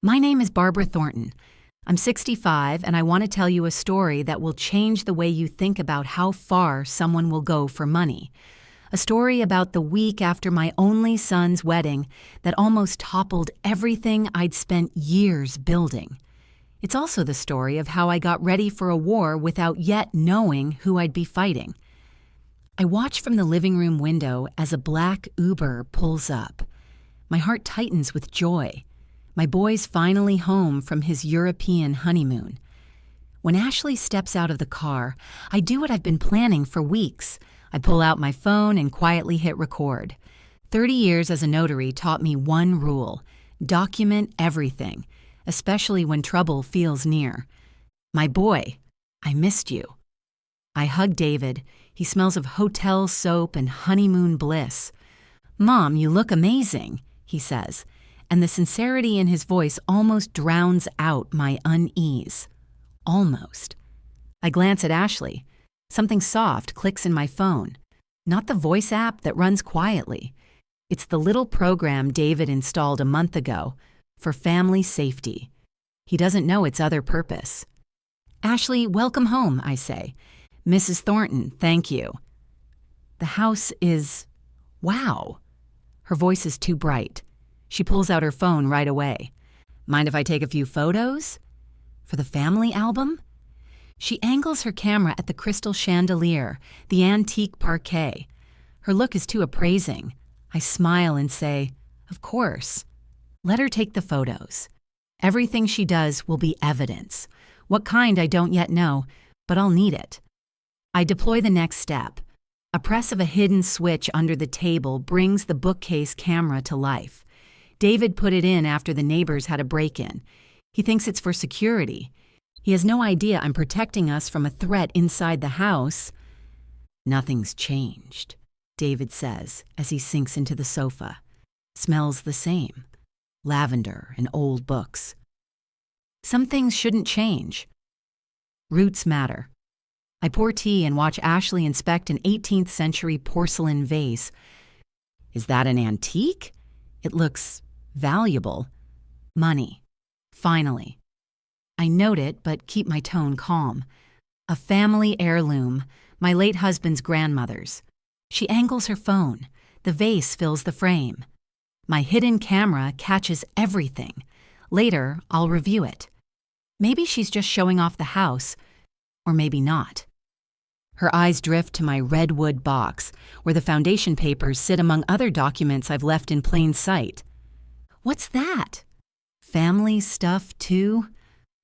My name is Barbara Thornton. I'm 65, and I want to tell you a story that will change the way you think about how far someone will go for money. A story about the week after my only son's wedding that almost toppled everything I'd spent years building. It's also the story of how I got ready for a war without yet knowing who I'd be fighting. I watch from the living room window as a black Uber pulls up. My heart tightens with joy. My boy's finally home from his European honeymoon. When Ashley steps out of the car, I do what I've been planning for weeks. I pull out my phone and quietly hit record. 30 years as a notary taught me one rule: document everything, especially when trouble feels near. My boy, I missed you. I hug David. He smells of hotel soap and honeymoon bliss. Mom, you look amazing, he says, and the sincerity in his voice almost drowns out my unease. Almost. I glance at Ashley. Something soft clicks in my phone. Not the voice app that runs quietly. It's the little program David installed a month ago for family safety. He doesn't know its other purpose. Ashley, welcome home, I say. Mrs. Thornton, thank you. The house is... wow. Her voice is too bright. She pulls out her phone right away. Mind if I take a few photos? For the family album? She angles her camera at the crystal chandelier, the antique parquet. Her look is too appraising. I smile and say, of course. Let her take the photos. Everything she does will be evidence. What kind I don't yet know, but I'll need it. I deploy the next step. A press of a hidden switch under the table brings the bookcase camera to life. David put it in after the neighbors had a break-in. He thinks it's for security. He has no idea I'm protecting us from a threat inside the house. Nothing's changed, David says as he sinks into the sofa. Smells the same. Lavender and old books. Some things shouldn't change. Roots matter. I pour tea and watch Ashley inspect an 18th century porcelain vase. Is that an antique? It looks valuable. Money. Finally. I note it, but keep my tone calm. A family heirloom, my late husband's grandmother's. She angles her phone. The vase fills the frame. My hidden camera catches everything. Later, I'll review it. Maybe she's just showing off the house, or maybe not. Her eyes drift to my redwood box, where the foundation papers sit among other documents I've left in plain sight. What's that? Family stuff, too?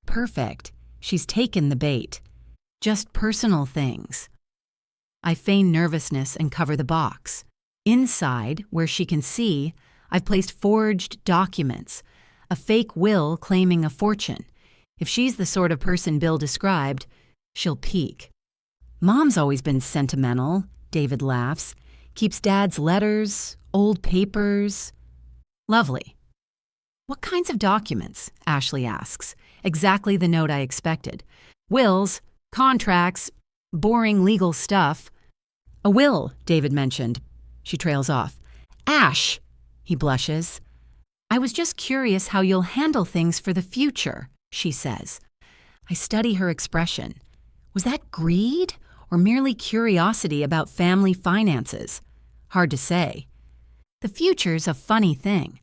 Perfect. She's taken the bait. Just personal things. I feign nervousness and cover the box. Inside, where she can see, I've placed forged documents, a fake will claiming a fortune. If she's the sort of person Bill described, she'll peek. Mom's always been sentimental, David laughs. Keeps Dad's letters, old papers. Lovely. What kinds of documents? Ashley asks. Exactly the note I expected. Wills, contracts, boring legal stuff. A will, David mentioned. She trails off. Ash! He blushes. I was just curious how you'll handle things for the future, she says. I study her expression. Was that greed or merely curiosity about family finances? Hard to say. The future's a funny thing.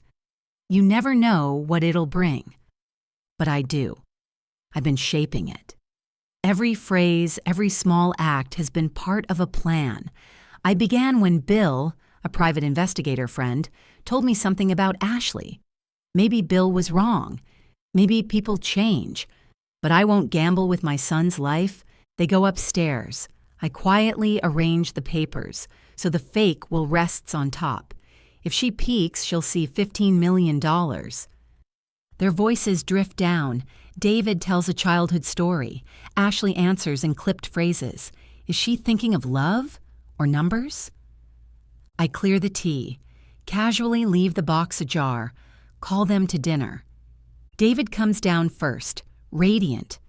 You never know what it'll bring. But I do. I've been shaping it. Every phrase, every small act has been part of a plan. I began when Bill, a private investigator friend, told me something about Ashley. Maybe Bill was wrong. Maybe people change. But I won't gamble with my son's life. They go upstairs. I quietly arrange the papers, so the fake will rest on top. If she peeks, she'll see $15 million. Their voices drift down. David tells a childhood story. Ashley answers in clipped phrases. Is she thinking of love or numbers? I clear the tea, casually leave the box ajar, call them to dinner. David comes down first, radiant.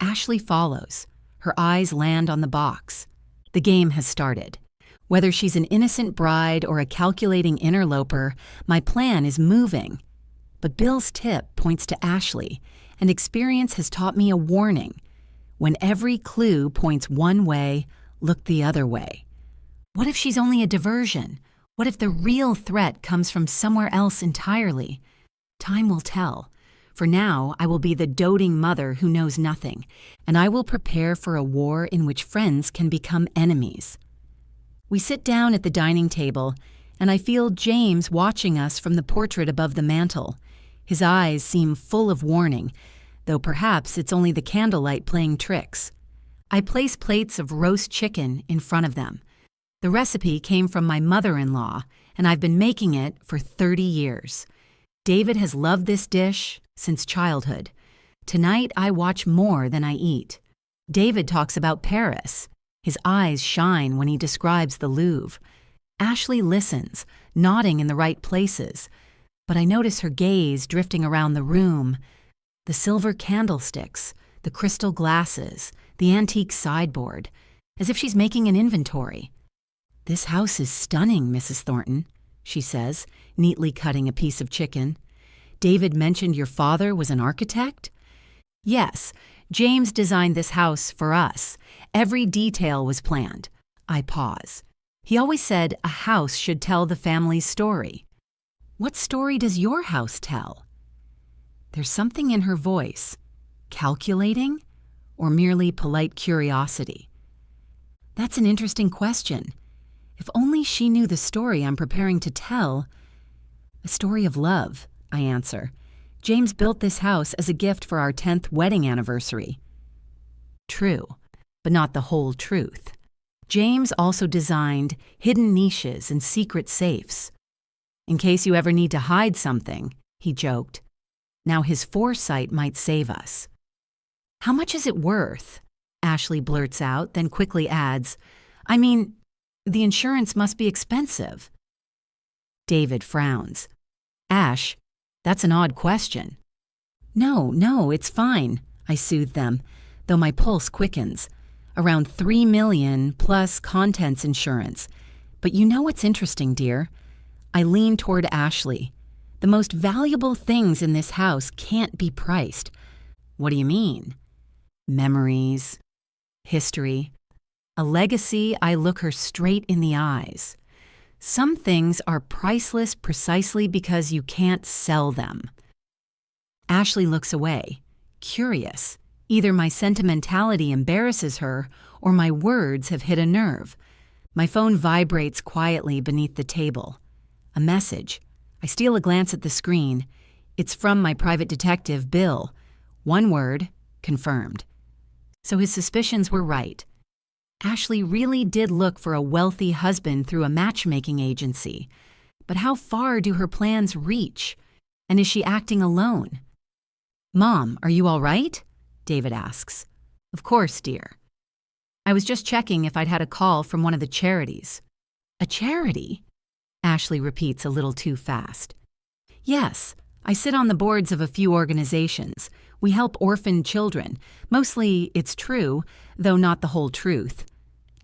Ashley follows. Her eyes land on the box. The game has started. Whether she's an innocent bride or a calculating interloper, my plan is moving. But Bill's tip points to Ashley, and experience has taught me a warning. When every clue points one way, look the other way. What if she's only a diversion? What if the real threat comes from somewhere else entirely? Time will tell. For now, I will be the doting mother who knows nothing, and I will prepare for a war in which friends can become enemies. We sit down at the dining table, and I feel James watching us from the portrait above the mantel. His eyes seem full of warning, though perhaps it's only the candlelight playing tricks. I place plates of roast chicken in front of them. The recipe came from my mother-in-law, and I've been making it for 30 years. David has loved this dish since childhood. Tonight, I watch more than I eat. David talks about Paris. His eyes shine when he describes the Louvre. Ashley listens, nodding in the right places, but I notice her gaze drifting around the room. The silver candlesticks, the crystal glasses, the antique sideboard, as if she's making an inventory. "This house is stunning, Mrs. Thornton," she says, neatly cutting a piece of chicken. "David mentioned your father was an architect?" "Yes, James designed this house for us. Every detail was planned." I pause. "He always said a house should tell the family's story." "What story does your house tell?" There's something in her voice. Calculating? Or merely polite curiosity? That's an interesting question. If only she knew the story I'm preparing to tell. "A story of love," I answer. "James built this house as a gift for our 10th wedding anniversary." True, but not the whole truth. James also designed hidden niches and secret safes. "In case you ever need to hide something," he joked. Now his foresight might save us. "How much is it worth?" Ashley blurts out, then quickly adds, "I mean, the insurance must be expensive." David frowns. "Ash, that's an odd question." No, it's fine," I soothe them, though my pulse quickens. Around $3 million plus contents insurance. But you know what's interesting, dear? I lean toward Ashley. The most valuable things in this house can't be priced. "What do you mean?" "Memories, history, a legacy." I look her straight in the eyes. "Some things are priceless precisely because you can't sell them." Ashley looks away, curious. Either my sentimentality embarrasses her, or my words have hit a nerve. My phone vibrates quietly beneath the table. A message. I steal a glance at the screen. It's from my private detective, Bill. One word, confirmed. So his suspicions were right. Ashley really did look for a wealthy husband through a matchmaking agency. But how far do her plans reach? And is she acting alone? "Mom, are you all right?" David asks. "Of course, dear." "I was just checking if I'd had a call from one of the charities." "A charity?" Ashley repeats a little too fast. "Yes, I sit on the boards of a few organizations. We help orphaned children. Mostly it's true, though not the whole truth.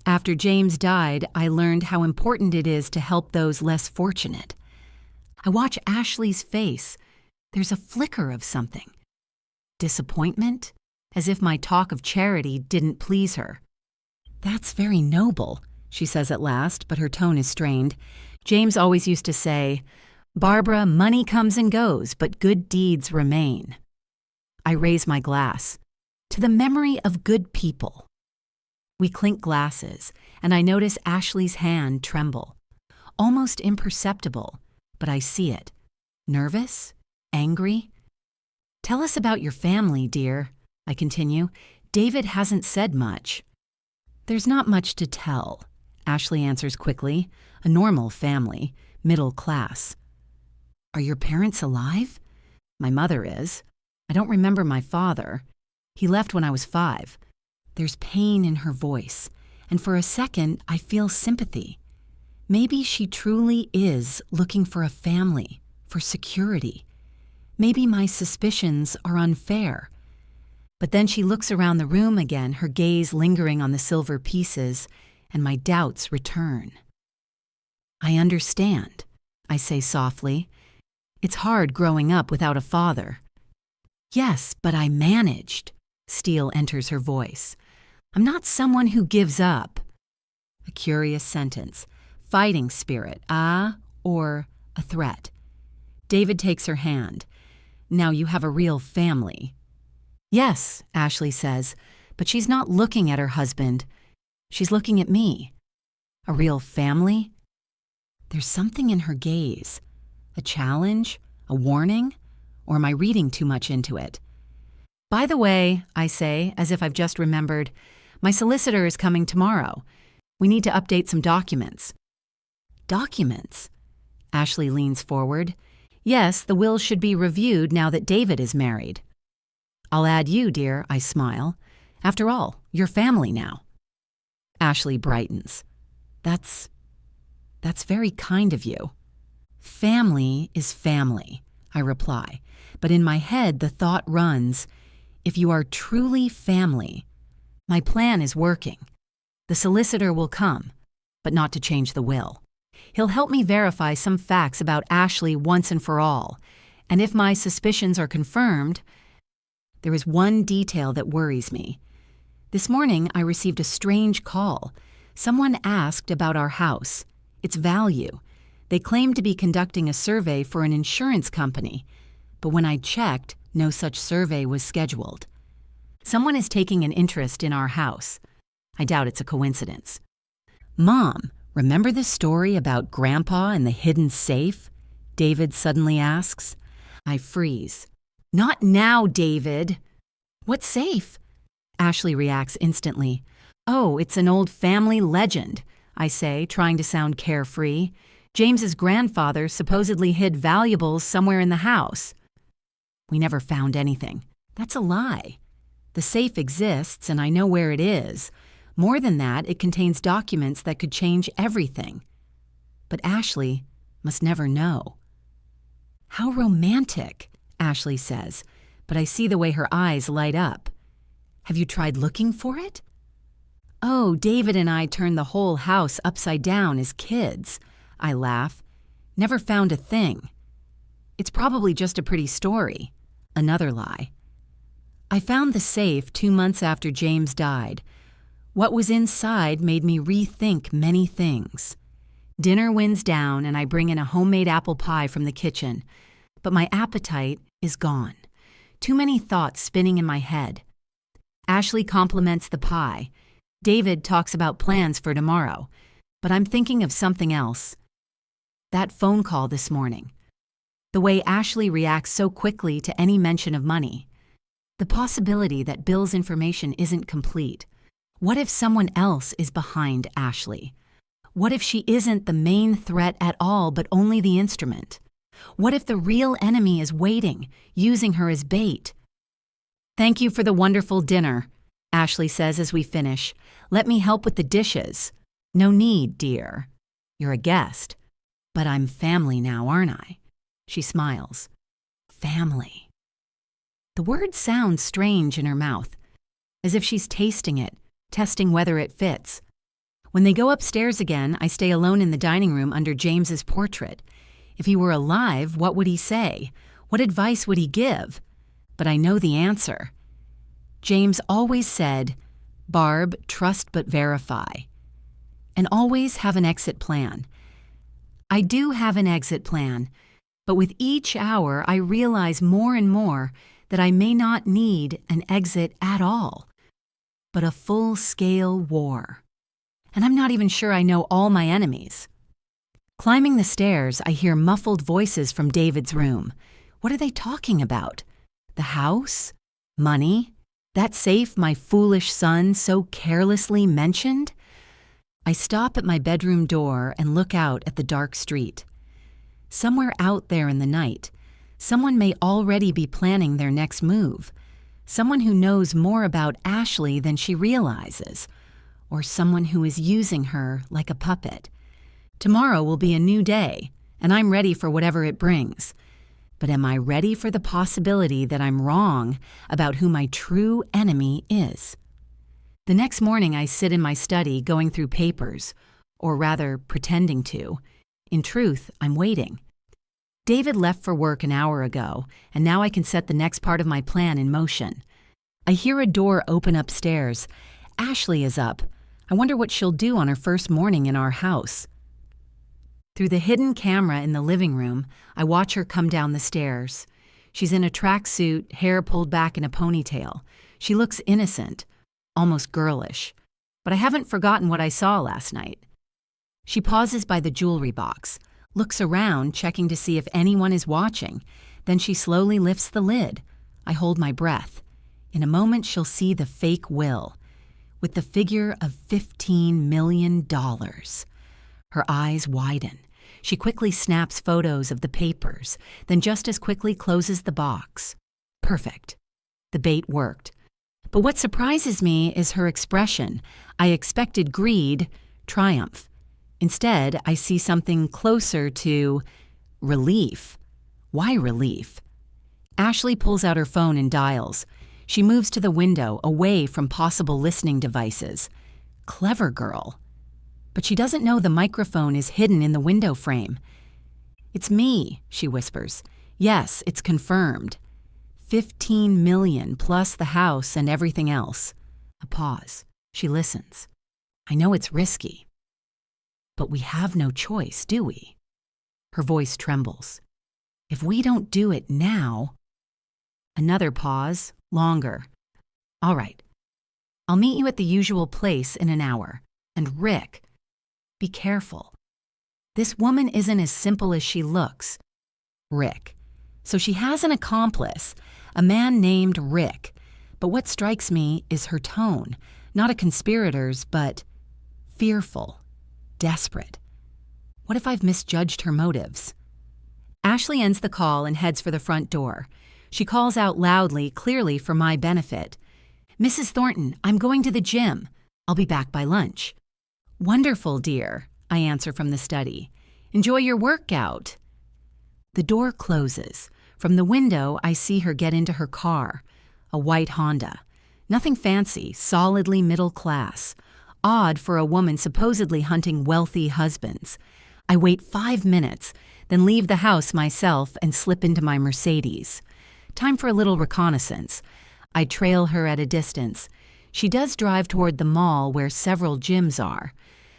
After James died, I learned how important it is to help those less fortunate." I watch Ashley's face. There's a flicker of something. Disappointment? As if my talk of charity didn't please her. "That's very noble," she says at last, but her tone is strained. "James always used to say, 'Barbara, money comes and goes, but good deeds remain.'" I raise my glass. "To the memory of good people." We clink glasses, and I notice Ashley's hand tremble. Almost imperceptible, but I see it. Nervous? Angry? "Tell us about your family, dear," I continue. "David hasn't said much." "There's not much to tell," Ashley answers quickly. "A normal family, middle class." "Are your parents alive?" "My mother is. I don't remember my father. He left when I was 5. There's pain in her voice, and for a second I feel sympathy. Maybe she truly is looking for a family, for security. Maybe my suspicions are unfair. But then she looks around the room again, her gaze lingering on the silver pieces, and my doubts return. "I understand," I say softly. It's hard growing up without a father. Yes, but I managed. Steel enters her voice. I'm not someone who gives up. A curious sentence. Fighting spirit, or a threat? David takes her hand. Now you have a real family. Yes, Ashley says, but she's not looking at her husband. She's looking at me. A real family? There's something in her gaze. A challenge? A warning? Or am I reading too much into it? By the way, I say, as if I've just remembered, my solicitor is coming tomorrow. We need to update some documents. Documents? Ashley leans forward. Yes, the will should be reviewed now that David is married. I'll add you, dear, I smile. After all, you're family now. Ashley brightens. That's very kind of you. Family is family, I reply, but in my head the thought runs, if you are truly family, my plan is working. The solicitor will come, but not to change the will. He'll help me verify some facts about Ashley once and for all, and if my suspicions are confirmed, there is one detail that worries me. This morning I received a strange call. Someone asked about our house, its value. They claimed to be conducting a survey for an insurance company, but when I checked, no such survey was scheduled. Someone is taking an interest in our house. I doubt it's a coincidence. Mom, remember the story about Grandpa and the hidden safe? David suddenly asks. I freeze. Not now, David. What safe? Ashley reacts instantly. Oh, it's an old family legend, I say, trying to sound carefree. James's grandfather supposedly hid valuables somewhere in the house. We never found anything. That's a lie. The safe exists and I know where it is. More than that, it contains documents that could change everything. But Ashley must never know. How romantic, Ashley says, but I see the way her eyes light up. Have you tried looking for it? Oh, David and I turned the whole house upside down as kids. I laugh. Never found a thing. It's probably just a pretty story. Another lie. I found the safe 2 months after James died. What was inside made me rethink many things. Dinner winds down and I bring in a homemade apple pie from the kitchen. But my appetite is gone. Too many thoughts spinning in my head. Ashley compliments the pie. David talks about plans for tomorrow. But I'm thinking of something else. That phone call this morning. The way Ashley reacts so quickly to any mention of money. The possibility that Bill's information isn't complete. What if someone else is behind Ashley? What if she isn't the main threat at all, but only the instrument? What if the real enemy is waiting, using her as bait? Thank you for the wonderful dinner, Ashley says as we finish. Let me help with the dishes. No need, dear. You're a guest. But I'm family now, aren't I? She smiles. Family. The word sounds strange in her mouth, as if she's tasting it, testing whether it fits. When they go upstairs again, I stay alone in the dining room under James's portrait. If he were alive, what would he say? What advice would he give? But I know the answer. James always said, Barb, trust but verify. And always have an exit plan. I do have an exit plan, but with each hour I realize more and more that I may not need an exit at all, but a full-scale war. And I'm not even sure I know all my enemies. Climbing the stairs, I hear muffled voices from David's room. What are they talking about? The house? Money? That safe my foolish son so carelessly mentioned? I stop at my bedroom door and look out at the dark street. Somewhere out there in the night, someone may already be planning their next move. Someone who knows more about Ashley than she realizes, or someone who is using her like a puppet. Tomorrow will be a new day, and I'm ready for whatever it brings. But am I ready for the possibility that I'm wrong about who my true enemy is? The next morning I sit in my study going through papers, or rather pretending to. In truth, I'm waiting. David left for work an hour ago, and now I can set the next part of my plan in motion. I hear a door open upstairs. Ashley is up. I wonder what she'll do on her first morning in our house. Through the hidden camera in the living room, I watch her come down the stairs. She's in a tracksuit, hair pulled back in a ponytail. She looks innocent, almost girlish. But I haven't forgotten what I saw last night. She pauses by the jewelry box, looks around, checking to see if anyone is watching. Then she slowly lifts the lid. I hold my breath. In a moment, she'll see the fake will, with the figure of $15 million. Her eyes widen. She quickly snaps photos of the papers, then just as quickly closes the box. Perfect. The bait worked. But what surprises me is her expression. I expected greed, triumph. Instead, I see something closer to relief. Why relief? Ashley pulls out her phone and dials. She moves to the window, away from possible listening devices. Clever girl. But she doesn't know the microphone is hidden in the window frame. "It's me," she whispers. "Yes, it's confirmed. 15 million plus the house and everything else." A pause. She listens. "I know it's risky. But we have no choice, do we?" Her voice trembles. "If we don't do it now..." Another pause, longer. "All right. I'll meet you at the usual place in an hour. And Rick, be careful. This woman isn't as simple as she looks." Rick. So she has an accomplice, a man named Rick. But what strikes me is her tone, not a conspirator's, but fearful, desperate. What if I've misjudged her motives? Ashley ends the call and heads for the front door. She calls out loudly, clearly for my benefit. "Mrs. Thornton, I'm going to the gym. I'll be back by lunch." "Wonderful, dear," I answer from the study. "Enjoy your workout." The door closes. From the window, I see her get into her car, a white Honda. Nothing fancy, solidly middle class. Odd for a woman supposedly hunting wealthy husbands. I wait 5 minutes, then leave the house myself and slip into my Mercedes. Time for a little reconnaissance. I trail her at a distance. She does drive toward the mall where several gyms are,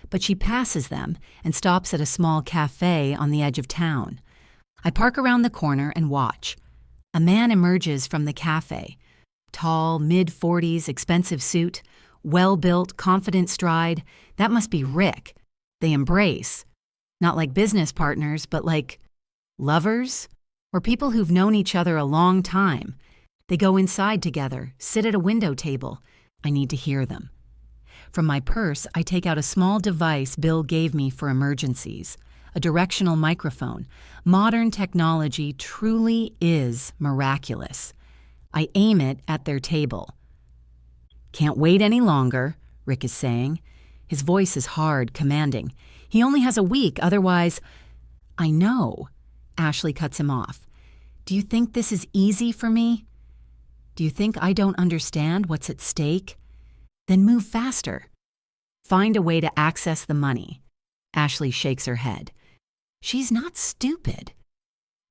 but she passes them and stops at a small cafe on the edge of town. I park around the corner and watch. A man emerges from the cafe. Tall, mid-40s, expensive suit, well-built, confident stride. That must be Rick. They embrace. Not like business partners, but like lovers or people who've known each other a long time. They go inside together, sit at a window table. I need to hear them. From my purse, I take out a small device Bill gave me for emergencies, a directional microphone. Modern technology truly is miraculous. I aim it at their table. "Can't wait any longer," Rick is saying. His voice is hard, commanding. "He only has a week, otherwise..." "I know." Ashley cuts him off. "Do you think this is easy for me? Do you think I don't understand what's at stake? Then move faster. Find a way to access the money." Ashley shakes her head. She's not stupid.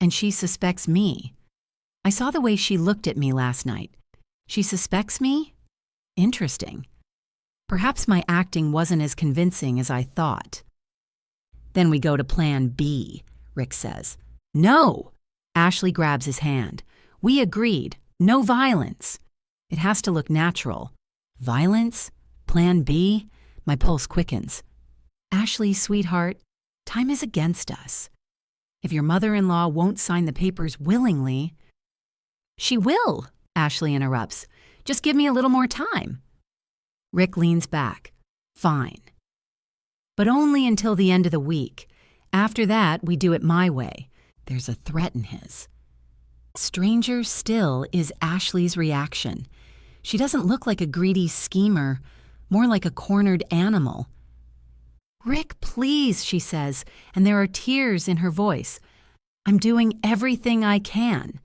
And she suspects me. I saw the way she looked at me last night. She suspects me? Interesting. Perhaps my acting wasn't as convincing as I thought. "Then we go to plan B," Rick says. "No!" Ashley grabs his hand. "We agreed. No violence. It has to look natural. Violence? Plan B?" My pulse quickens. "Ashley, sweetheart, time is against us. If your mother-in-law won't sign the papers willingly..." "She will," Ashley interrupts. "Just give me a little more time." Rick leans back. "Fine. But only until the end of the week. After that, we do it my way." There's a threat in his. Stranger still is Ashley's reaction. She doesn't look like a greedy schemer, more like a cornered animal. "Rick, please," she says, and there are tears in her voice. "I'm doing everything I can.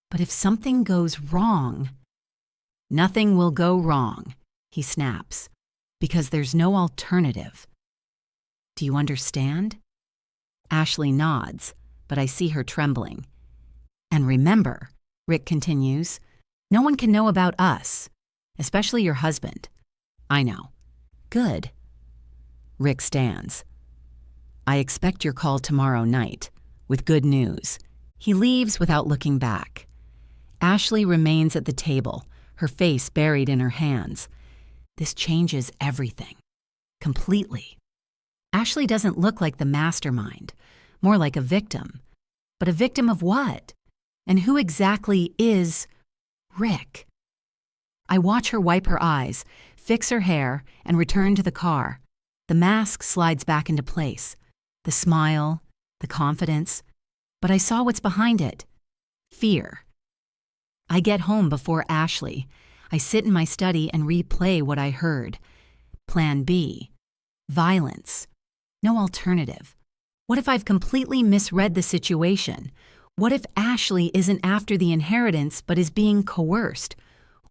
But if something goes wrong..." "Nothing will go wrong," he snaps, "because there's no alternative. Do you understand?" Ashley nods, but I see her trembling. And remember, Rick continues, no one can know about us, especially your husband. I know. Good. Rick stands. I expect your call tomorrow night, with good news. He leaves without looking back. Ashley remains at the table, her face buried in her hands. This changes everything. Completely. Ashley doesn't look like the mastermind, more like a victim. But a victim of what? And who exactly is Rick? I watch her wipe her eyes, fix her hair, and return to the car. The mask slides back into place. The smile, the confidence. But I saw what's behind it. Fear. I get home before Ashley. I sit in my study and replay what I heard. Plan B. Violence. No alternative. What if I've completely misread the situation? What if Ashley isn't after the inheritance but is being coerced?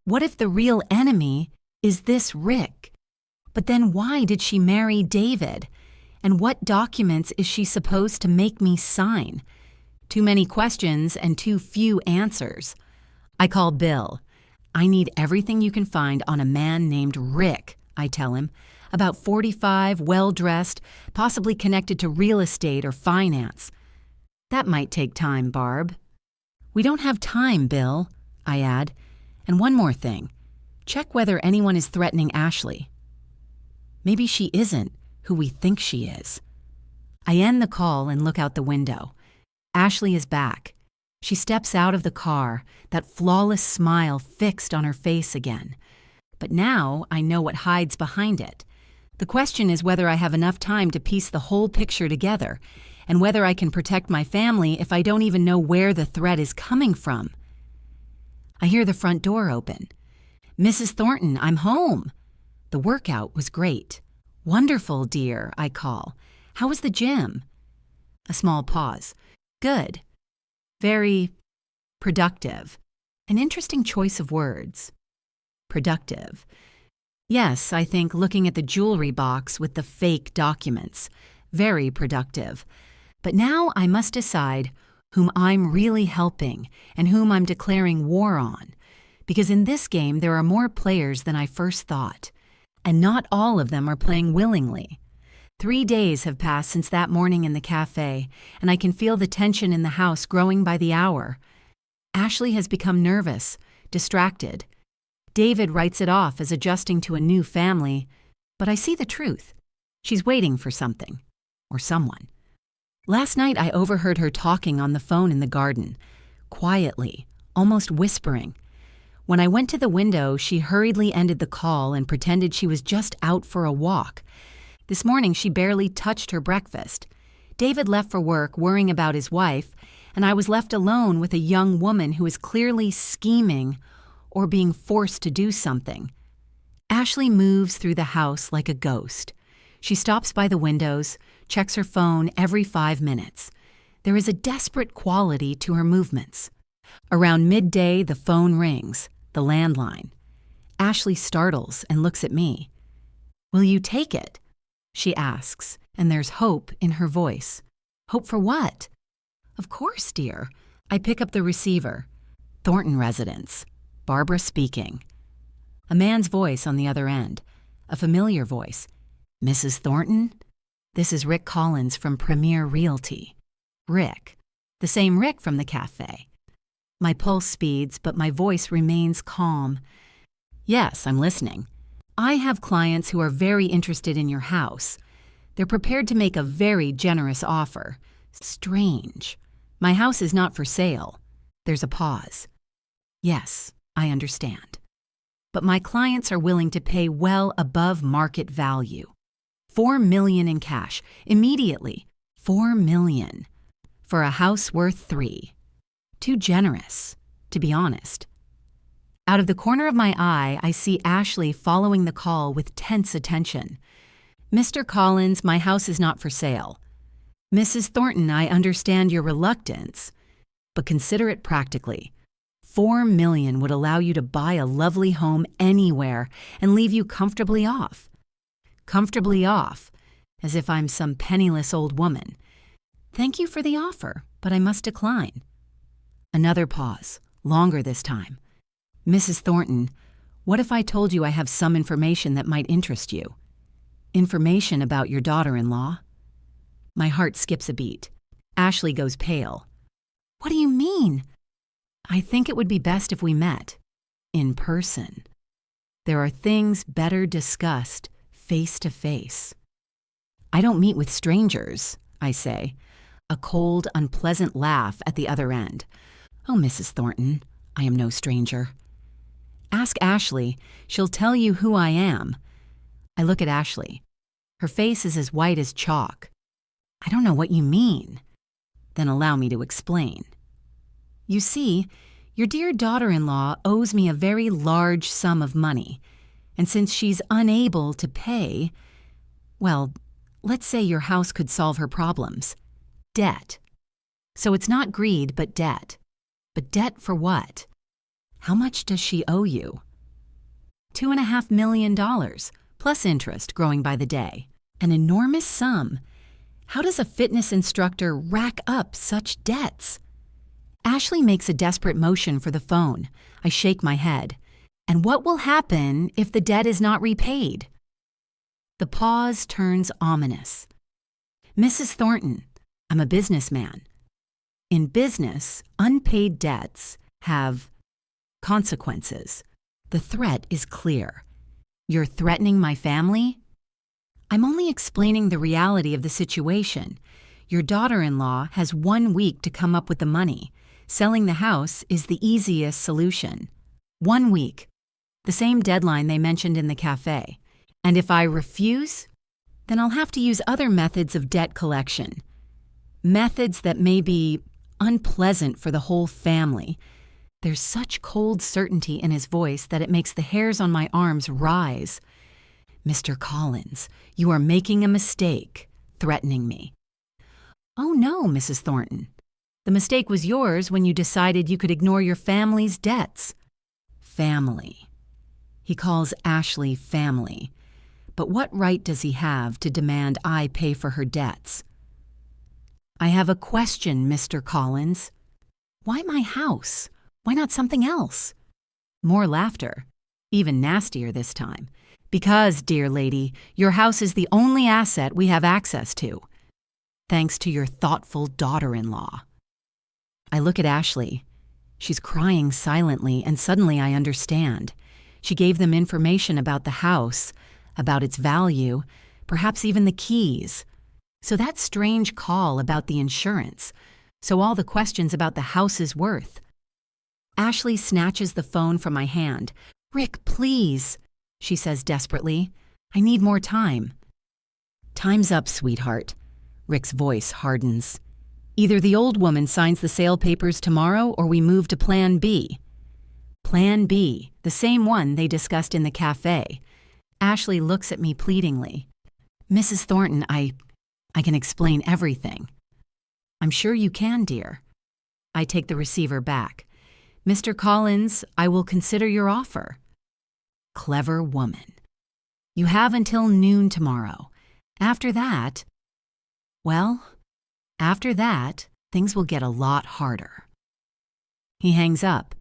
What if the real enemy is this Rick? But then why did she marry David? And what documents is she supposed to make me sign? Too many questions and too few answers. I call Bill. I need everything you can find on a man named Rick, I tell him. About 45, well-dressed, possibly connected to real estate or finance. That might take time, Barb. We don't have time, Bill, I add. And one more thing. Check whether anyone is threatening Ashley. Maybe she isn't who we think she is. I end the call and look out the window. Ashley is back. She steps out of the car, that flawless smile fixed on her face again. But now I know what hides behind it. The question is whether I have enough time to piece the whole picture together, and whether I can protect my family if I don't even know where the threat is coming from. I hear the front door open. Mrs. Thornton, I'm home. The workout was great. Wonderful, dear, I call. How was the gym? A small pause. Good. Very productive. An interesting choice of words. Productive. Yes, I think looking at the jewelry box with the fake documents. Very productive. But now I must decide whom I'm really helping and whom I'm declaring war on. Because in this game there are more players than I first thought. And not all of them are playing willingly. 3 days have passed since that morning in the cafe, and I can feel the tension in the house growing by the hour. Ashley has become nervous, distracted. David writes it off as adjusting to a new family, but I see the truth. She's waiting for something, or someone. Last night I overheard her talking on the phone in the garden, quietly, almost whispering. When I went to the window, she hurriedly ended the call and pretended she was just out for a walk. This morning, she barely touched her breakfast. David left for work worrying about his wife, and I was left alone with a young woman who is clearly scheming or being forced to do something. Ashley moves through the house like a ghost. She stops by the windows, checks her phone every 5 minutes. There is a desperate quality to her movements. Around midday, the phone rings, the landline. Ashley startles and looks at me. "Will you take it?" she asks, and there's hope in her voice. Hope for what? Of course, dear. I pick up the receiver. Thornton residence. Barbara speaking. A man's voice on the other end. A familiar voice. Mrs. Thornton? This is Rick Collins from Premier Realty. Rick. The same Rick from the cafe. My pulse speeds, but my voice remains calm. Yes, I'm listening. I have clients who are very interested in your house. They're prepared to make a very generous offer. Strange. My house is not for sale. There's a pause. Yes, I understand. But my clients are willing to pay well above market value. $4 million in cash, immediately. $4 million. For a house worth $3 million. Too generous, to be honest. Out of the corner of my eye, I see Ashley following the call with tense attention. Mr. Collins, my house is not for sale. Mrs. Thornton, I understand your reluctance, but consider it practically. $4 million would allow you to buy a lovely home anywhere and leave you comfortably off. Comfortably off, as if I'm some penniless old woman. Thank you for the offer, but I must decline. Another pause, longer this time. Mrs. Thornton, what if I told you I have some information that might interest you? Information about your daughter-in-law? My heart skips a beat. Ashley goes pale. What do you mean? I think it would be best if we met. In person. There are things better discussed face to face. I don't meet with strangers, I say, a cold, unpleasant laugh at the other end. Oh, Mrs. Thornton, I am no stranger. Ask Ashley. She'll tell you who I am. I look at Ashley. Her face is as white as chalk. I don't know what you mean. Then allow me to explain. You see, your dear daughter-in-law owes me a very large sum of money, and since she's unable to pay, well, let's say your house could solve her problems. Debt. So it's not greed, but debt. But debt for what? How much does she owe you? $2.5 million, plus interest growing by the day. An enormous sum. How does a fitness instructor rack up such debts? Ashley makes a desperate motion for the phone. I shake my head. And what will happen if the debt is not repaid? The pause turns ominous. Mrs. Thornton, I'm a businessman. In business, unpaid debts have consequences. The threat is clear. You're threatening my family? I'm only explaining the reality of the situation. Your daughter-in-law has 1 week to come up with the money. Selling the house is the easiest solution. 1 week. The same deadline they mentioned in the cafe. And if I refuse, then I'll have to use other methods of debt collection. Methods that may be unpleasant for the whole family. There's such cold certainty in his voice that it makes the hairs on my arms rise. Mr. Collins, you are making a mistake, threatening me. Oh no, Mrs. Thornton. The mistake was yours when you decided you could ignore your family's debts. Family. He calls Ashley family. But what right does he have to demand I pay for her debts? I have a question, Mr. Collins. Why my house? Why not something else? More laughter, even nastier this time. Because, dear lady, your house is the only asset we have access to. Thanks to your thoughtful daughter-in-law. I look at Ashley. She's crying silently, and suddenly I understand. She gave them information about the house, about its value, perhaps even the keys. So that strange call about the insurance. So all the questions about the house's worth. Ashley snatches the phone from my hand. Rick, please, she says desperately. I need more time. Time's up, sweetheart. Rick's voice hardens. Either the old woman signs the sale papers tomorrow or we move to Plan B. Plan B, the same one they discussed in the cafe. Ashley looks at me pleadingly. Mrs. Thornton, I can explain everything. I'm sure you can, dear. I take the receiver back. Mr. Collins, I will consider your offer. Clever woman. You have until noon tomorrow. After that, things will get a lot harder. He hangs up.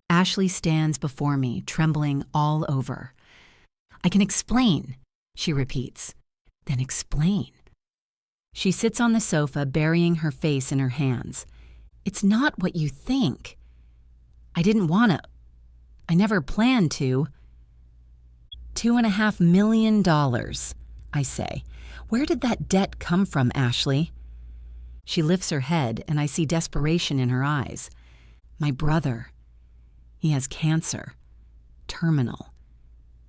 Ashley stands before me, trembling all over. I can explain, she repeats. Then explain. She sits on the sofa, burying her face in her hands. It's not what you think. I never planned to. $2.5 million, I say. Where did that debt come from, Ashley? She lifts her head, and I see desperation in her eyes. My brother. He has cancer. Terminal.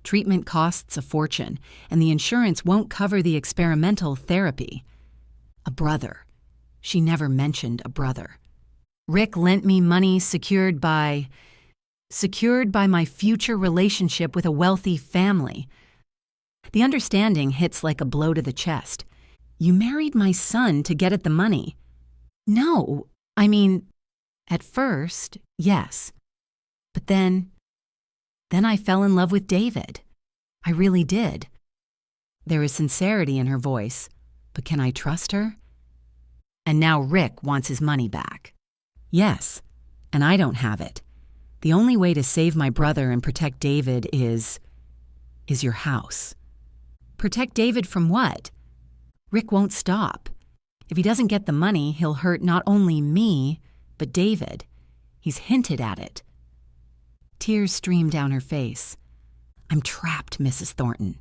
Treatment costs a fortune, and the insurance won't cover the experimental therapy. A brother. She never mentioned a brother. Rick lent me money secured by my future relationship with a wealthy family. The understanding hits like a blow to the chest. You married my son to get at the money. No, at first, yes. But then I fell in love with David. I really did. There is sincerity in her voice, but can I trust her? And now Rick wants his money back. Yes, and I don't have it. The only way to save my brother and protect David is your house. Protect David from what? Rick won't stop. If he doesn't get the money, he'll hurt not only me, but David. He's hinted at it. Tears stream down her face. I'm trapped, Mrs. Thornton.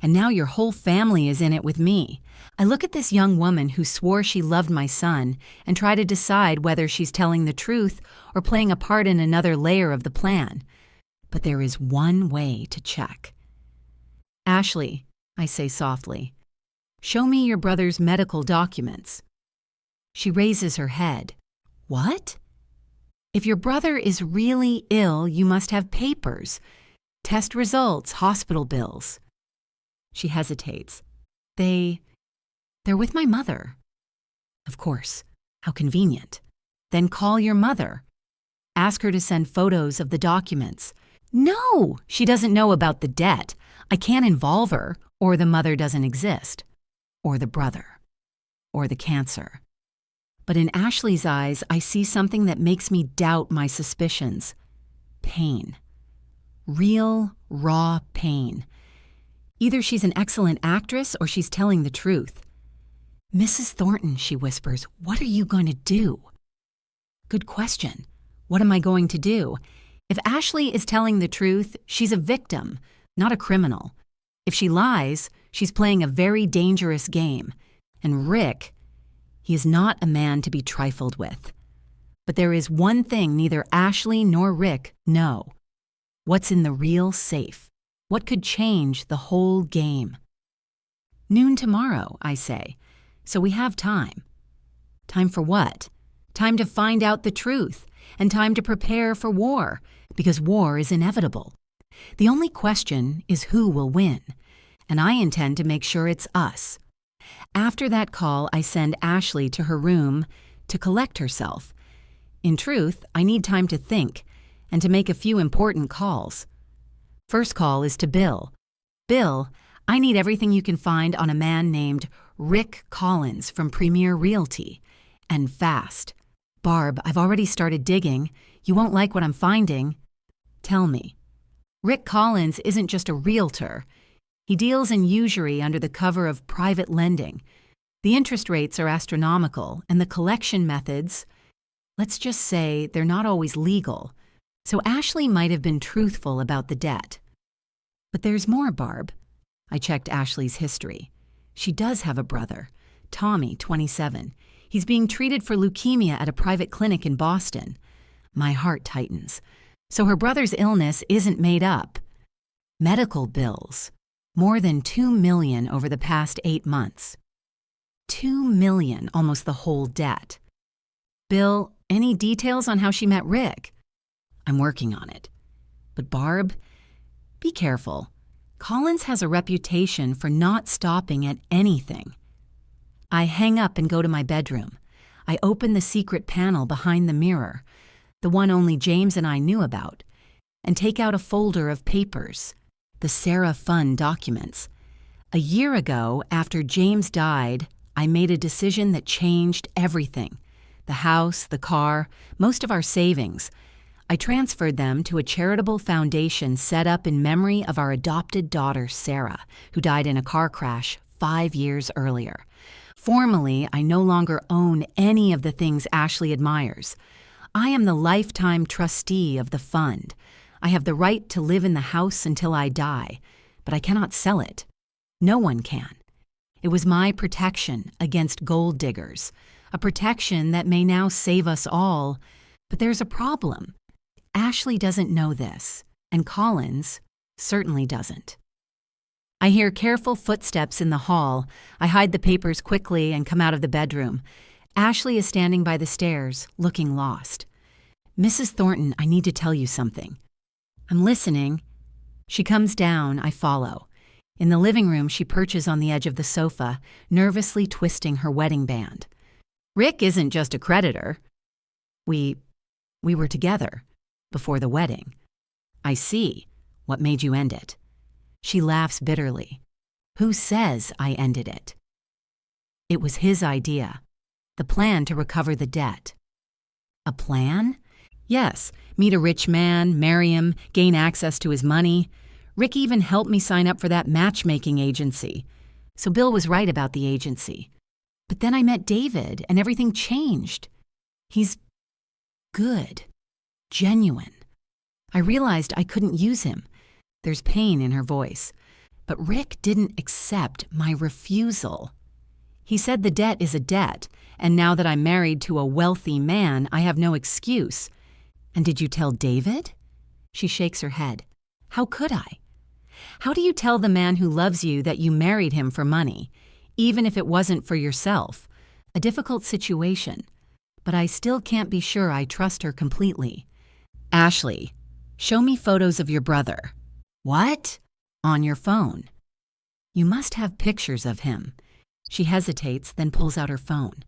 And now your whole family is in it with me. I look at this young woman who swore she loved my son and try to decide whether she's telling the truth or playing a part in another layer of the plan. But there is one way to check. Ashley, I say softly, show me your brother's medical documents. She raises her head. What? If your brother is really ill, you must have papers. Test results, hospital bills. She hesitates. They're with my mother. Of course. How convenient. Then call your mother. Ask her to send photos of the documents. No, she doesn't know about the debt. I can't involve her, or the mother doesn't exist. Or the brother. Or the cancer. But in Ashley's eyes, I see something that makes me doubt my suspicions. Pain. Real, raw pain. Either she's an excellent actress or she's telling the truth. Mrs. Thornton, she whispers, what are you going to do? Good question. What am I going to do? If Ashley is telling the truth, she's a victim, not a criminal. If she lies, she's playing a very dangerous game. And Rick, he is not a man to be trifled with. But there is one thing neither Ashley nor Rick know. What's in the real safe? What could change the whole game? Noon tomorrow, I say. So we have time. Time for what? Time to find out the truth, and time to prepare for war, because war is inevitable. The only question is who will win, and I intend to make sure it's us. After that call, I send Ashley to her room to collect herself. In truth, I need time to think and to make a few important calls. First call is to Bill. Bill, I need everything you can find on a man named Rick Collins from Premier Realty. And fast. Barb, I've already started digging. You won't like what I'm finding. Tell me. Rick Collins isn't just a realtor. He deals in usury under the cover of private lending. The interest rates are astronomical, and the collection methods, let's just say they're not always legal. So Ashley might have been truthful about the debt. But there's more, Barb. I checked Ashley's history. She does have a brother, Tommy, 27. He's being treated for leukemia at a private clinic in Boston. My heart tightens. So her brother's illness isn't made up. Medical bills. More than $2 million over the past 8 months. $2 million, almost the whole debt. Bill, any details on how she met Rick? I'm working on it. But Barb, be careful. Collins has a reputation for not stopping at anything. I hang up and go to my bedroom. I open the secret panel behind the mirror, the one only James and I knew about, and take out a folder of papers, the Sarah Fund documents. A year ago, after James died, I made a decision that changed everything. The house, the car, most of our savings. I transferred them to a charitable foundation set up in memory of our adopted daughter, Sarah, who died in a car crash 5 years earlier. Formally, I no longer own any of the things Ashley admires. I am the lifetime trustee of the fund. I have the right to live in the house until I die, but I cannot sell it. No one can. It was my protection against gold diggers, a protection that may now save us all, but there's a problem. Ashley doesn't know this, and Collins certainly doesn't. I hear careful footsteps in the hall. I hide the papers quickly and come out of the bedroom. Ashley is standing by the stairs, looking lost. Mrs. Thornton, I need to tell you something. I'm listening. She comes down, I follow. In the living room, she perches on the edge of the sofa, nervously twisting her wedding band. Rick isn't just a creditor. We were together. Before the wedding. I see. What made you end it? She laughs bitterly. Who says I ended it? It was his idea. the plan to recover the debt. A plan? Yes, meet a rich man, marry him, gain access to his money. Rick even helped me sign up for that matchmaking agency. So Bill was right about the agency. But then I met David and everything changed. He's good, genuine. I realized I couldn't use him. There's pain in her voice. But Rick didn't accept my refusal. He said the debt is a debt, and now that I'm married to a wealthy man, I have no excuse. And did you tell David? She shakes her head. How could I? How do you tell the man who loves you that you married him for money, even if it wasn't for yourself? A difficult situation, but I still can't be sure I trust her completely. Ashley, show me photos of your brother. What? On your phone. You must have pictures of him. She hesitates, then pulls out her phone.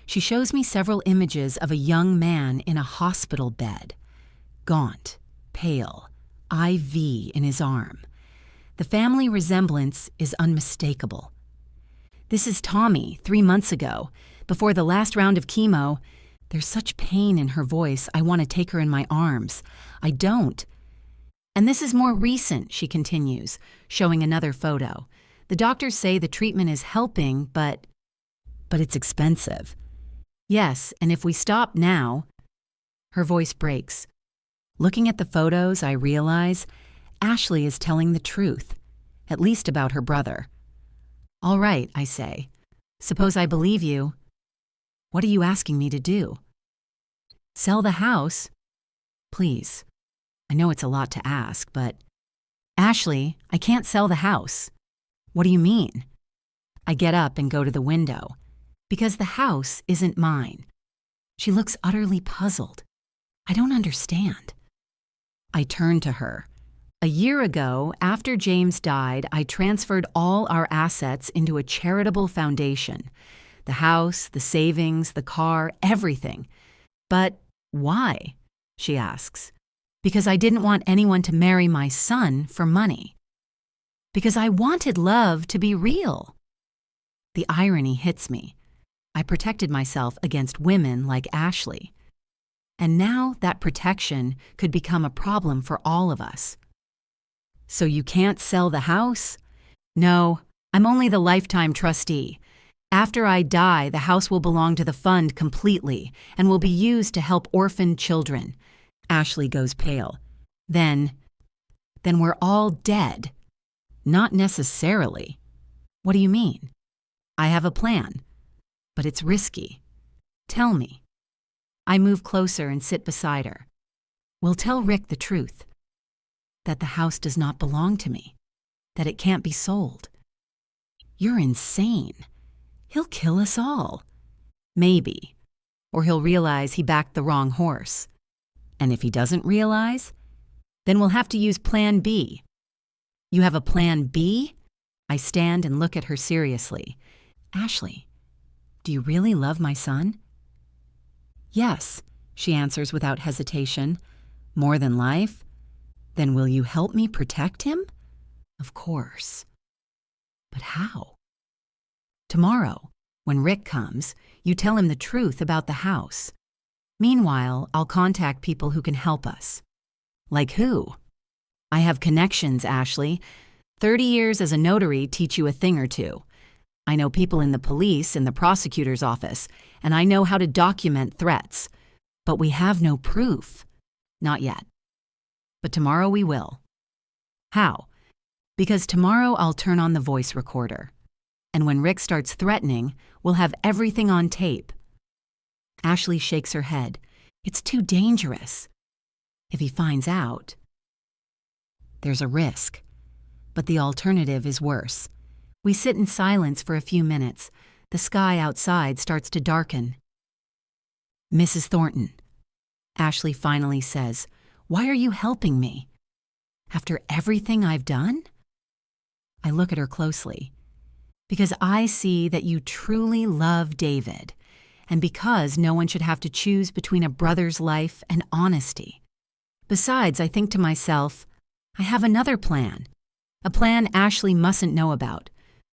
She shows me several images of a young man in a hospital bed. Gaunt, pale, IV in his arm. The family resemblance is unmistakable. This is Tommy, 3 months ago, before the last round of chemo. There's such pain in her voice, I want to take her in my arms. I don't. And this is more recent, she continues, showing another photo. The doctors say the treatment is helping, but it's expensive. Yes, and if we stop now... Her voice breaks. Looking at the photos, I realize Ashley is telling the truth, at least about her brother. All right, I say. Suppose I believe you. What are you asking me to do? Sell the house? Please. I know it's a lot to ask, but... Ashley, I can't sell the house. What do you mean? I get up and go to the window. Because the house isn't mine. She looks utterly puzzled. I don't understand. I turn to her. A year ago, after James died, I transferred all our assets into a charitable foundation. The house, the savings, the car, everything. But why? She asks. Because I didn't want anyone to marry my son for money. Because I wanted love to be real. The irony hits me. I protected myself against women like Ashley. And now that protection could become a problem for all of us. So you can't sell the house? No, I'm only the lifetime trustee. After I die, the house will belong to the fund completely and will be used to help orphaned children. Ashley goes pale. Then we're all dead. Not necessarily. What do you mean? I have a plan, but it's risky. Tell me. I move closer and sit beside her. We'll tell Rick the truth. That the house does not belong to me. That it can't be sold. You're insane. He'll kill us all. Maybe. Or he'll realize he backed the wrong horse. And if he doesn't realize, then we'll have to use Plan B. You have a Plan B? I stand and look at her seriously. Ashley, do you really love my son? Yes, she answers without hesitation. More than life? Then will you help me protect him? Of course. But how? Tomorrow, when Rick comes, you tell him the truth about the house. Meanwhile, I'll contact people who can help us. Like who? I have connections, Ashley. 30 years as a notary teach you a thing or two. I know people in the police and the prosecutor's office, and I know how to document threats. But we have no proof. Not yet. But tomorrow we will. How? Because tomorrow I'll turn on the voice recorder. And when Rick starts threatening, we'll have everything on tape. Ashley shakes her head. It's too dangerous. If he finds out, there's a risk. But the alternative is worse. We sit in silence for a few minutes. The sky outside starts to darken. Mrs. Thornton, Ashley finally says, why are you helping me? After everything I've done? I look at her closely. Because I see that you truly love David, and because no one should have to choose between a brother's life and honesty. Besides, I think to myself, I have another plan. A plan Ashley mustn't know about.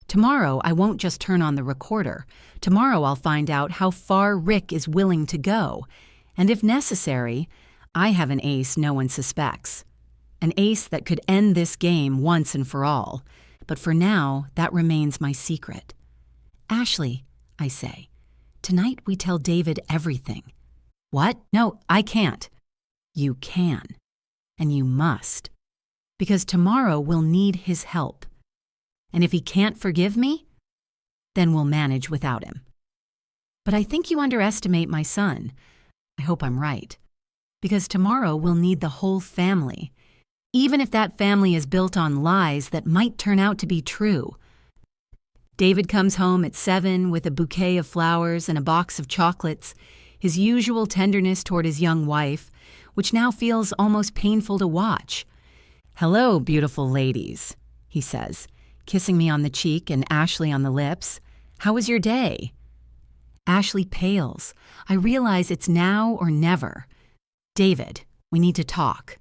Tomorrow, I won't just turn on the recorder. Tomorrow, I'll find out how far Rick is willing to go. And if necessary, I have an ace no one suspects. An ace that could end this game once and for all. But for now, that remains my secret. Ashley, I say, tonight we tell David everything. What? No, I can't. You can. And you must. Because tomorrow we'll need his help. And if he can't forgive me, then we'll manage without him. But I think you underestimate my son. I hope I'm right. Because tomorrow we'll need the whole family, even if that family is built on lies that might turn out to be true. David comes home at 7 with a bouquet of flowers and a box of chocolates, his usual tenderness toward his young wife, which now feels almost painful to watch. "Hello, beautiful ladies," he says, kissing me on the cheek and Ashley on the lips. "How was your day?" Ashley pales. I realize it's now or never. "David, we need to talk."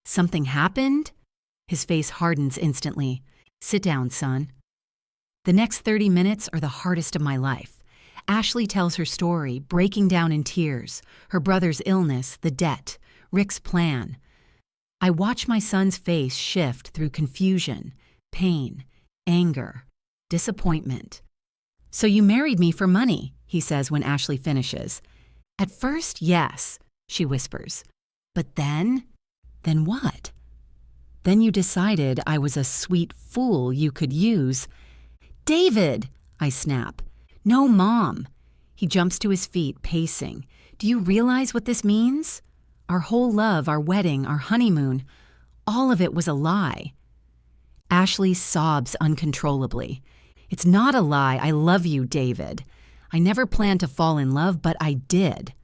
"Something happened?" His face hardens instantly. "Sit down, son." The next 30 minutes are the hardest of my life. Ashley tells her story, breaking down in tears, her brother's illness, the debt, Rick's plan. I watch my son's face shift through confusion, pain, anger, disappointment. "So you married me for money," he says when Ashley finishes. "At first, yes," she whispers. "But then what?" "Then you decided I was a sweet fool you could use." "David!" I snap. "No, Mom." He jumps to his feet, pacing. "Do you realize what this means? Our whole love, our wedding, our honeymoon, all of it was a lie." Ashley sobs uncontrollably. "It's not a lie. I love you, David. I never planned to fall in love, but I did."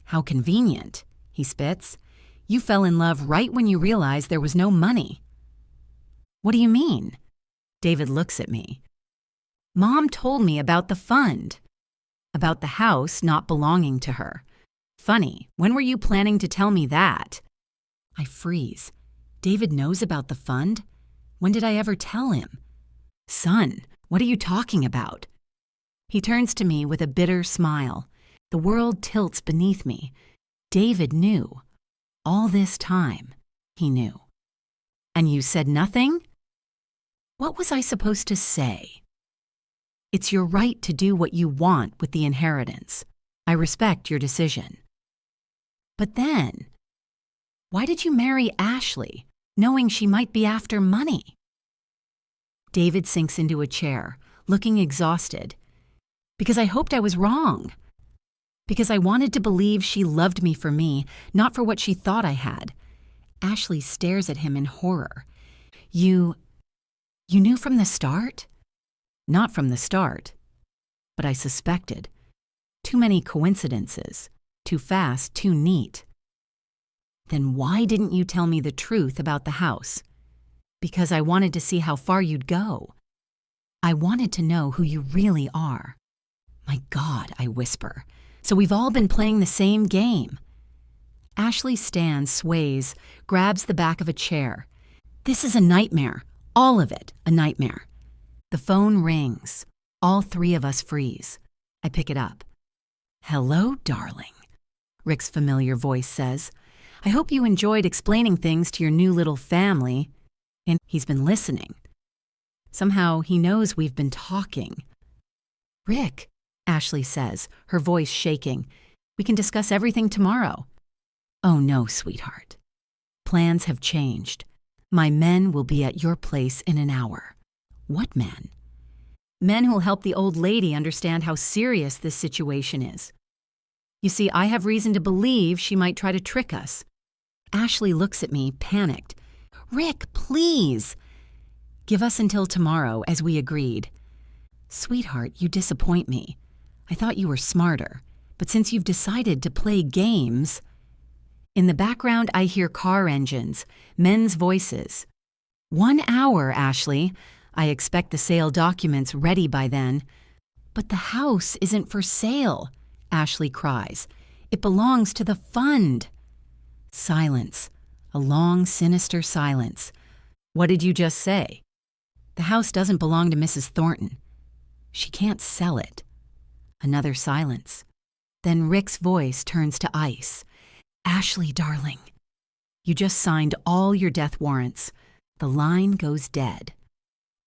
"How convenient," he spits. "You fell in love right when you realized there was no money." "What do you mean?" David looks at me. "Mom told me about the fund. About the house not belonging to her. Funny, when were you planning to tell me that?" I freeze. David knows about the fund? When did I ever tell him? "Son, what are you talking about?" He turns to me with a bitter smile. The world tilts beneath me. David knew. All this time, he knew. "And you said nothing?" What was I supposed to say? "It's your right to do what you want with the inheritance. I respect your decision." But then, why did you marry Ashley, knowing she might be after money? David sinks into a chair, looking exhausted. "Because I hoped I was wrong. Because I wanted to believe she loved me for me, not for what she thought I had." Ashley stares at him in horror. You knew from the start?" "Not from the start. But I suspected. Too many coincidences. Too fast, too neat." "Then why didn't you tell me the truth about the house?" "Because I wanted to see how far you'd go. I wanted to know who you really are." "My God," I whisper. "So we've all been playing the same game." Ashley stands, sways, grabs the back of a chair. "This is a nightmare. All of it, a nightmare." The phone rings. All three of us freeze. I pick it up. "Hello, darling," Rick's familiar voice says. "I hope you enjoyed explaining things to your new little family." And he's been listening. Somehow he knows we've been talking. "Rick," Ashley says, her voice shaking, "we can discuss everything tomorrow." "Oh no, sweetheart. Plans have changed. My men will be at your place in an hour." "What men?" "Men who'll help the old lady understand how serious this situation is. You see, I have reason to believe she might try to trick us." Ashley looks at me, panicked. "Rick, please." "Give us until tomorrow, as we agreed." "Sweetheart, you disappoint me. I thought you were smarter. But since you've decided to play games..." In the background, I hear car engines, men's voices. "1 hour, Ashley. I expect the sale documents ready by then." "But the house isn't for sale," Ashley cries. "It belongs to the fund." Silence. A long, sinister silence. "What did you just say?" The house doesn't belong to Mrs. Thornton. She can't sell it. Another silence. Then Rick's voice turns to ice. Ashley, darling, you just signed all your death warrants. The line goes dead.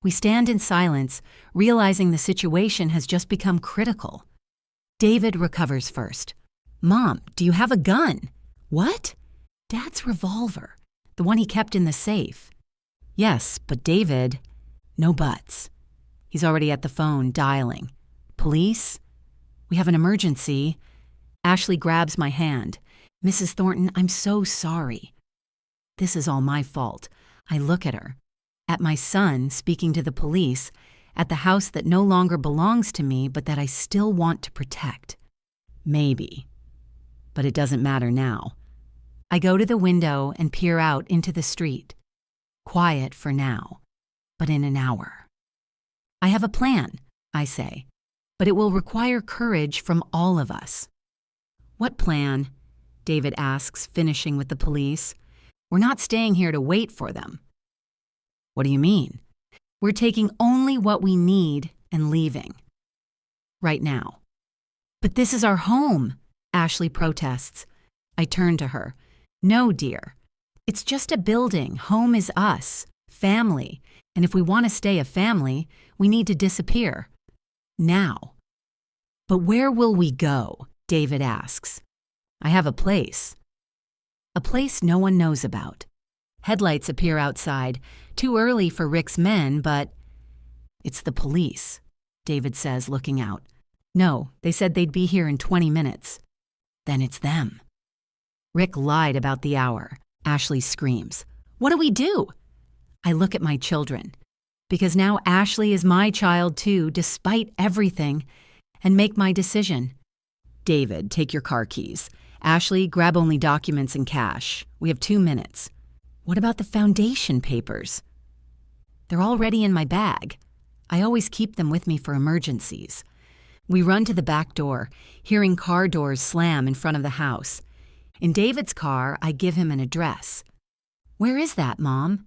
We stand in silence, realizing the situation has just become critical. David recovers first. Mom, do you have a gun? What? Dad's revolver, the one he kept in the safe. Yes, but David, no buts. He's already at the phone, dialing. Police? We have an emergency. Ashley grabs my hand. Mrs. Thornton, I'm so sorry. This is all my fault. I look at her. At my son speaking to the police, at the house that no longer belongs to me but that I still want to protect. Maybe. But it doesn't matter now. I go to the window and peer out into the street. Quiet for now, but in an hour. I have a plan, I say, but it will require courage from all of us. What plan? David asks, finishing with the police. We're not staying here to wait for them. What do you mean? We're taking only what we need and leaving. Right now. But this is our home, Ashley protests. I turn to her. No, dear. It's just a building. Home is us, family. And if we want to stay a family, we need to disappear. Now. But where will we go? David asks. I have a place. A place no one knows about. Headlights appear outside, too early for Rick's men, but... It's the police, David says, looking out. No, they said they'd be here in 20 minutes. Then it's them. Rick lied about the hour, Ashley screams. What do we do? I look at my children, because now Ashley is my child too, despite everything, and make my decision. David, take your car keys. Ashley, grab only documents and cash. We have 2 minutes. What about the foundation papers? They're already in my bag. I always keep them with me for emergencies. We run to the back door, hearing car doors slam in front of the house. In David's car, I give him an address. Where is that, Mom?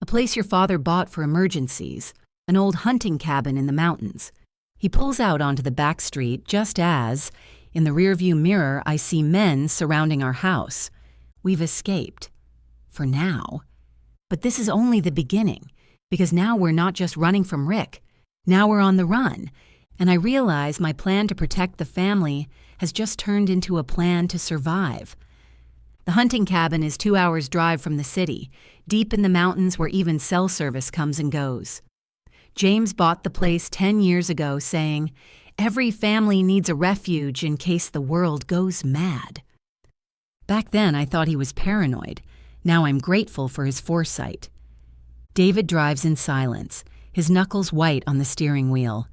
A place your father bought for emergencies, an old hunting cabin in the mountains. He pulls out onto the back street just as, in the rearview mirror, I see men surrounding our house. We've escaped. For now. But this is only the beginning, because now we're not just running from Rick. Now we're on the run, and I realize my plan to protect the family has just turned into a plan to survive. The hunting cabin is 2 hours' drive from the city, deep in the mountains where even cell service comes and goes. James bought the place 10 years ago, saying, "Every family needs a refuge in case the world goes mad." Back then, I thought he was paranoid. Now I'm grateful for his foresight. David drives in silence, his knuckles white on the steering wheel.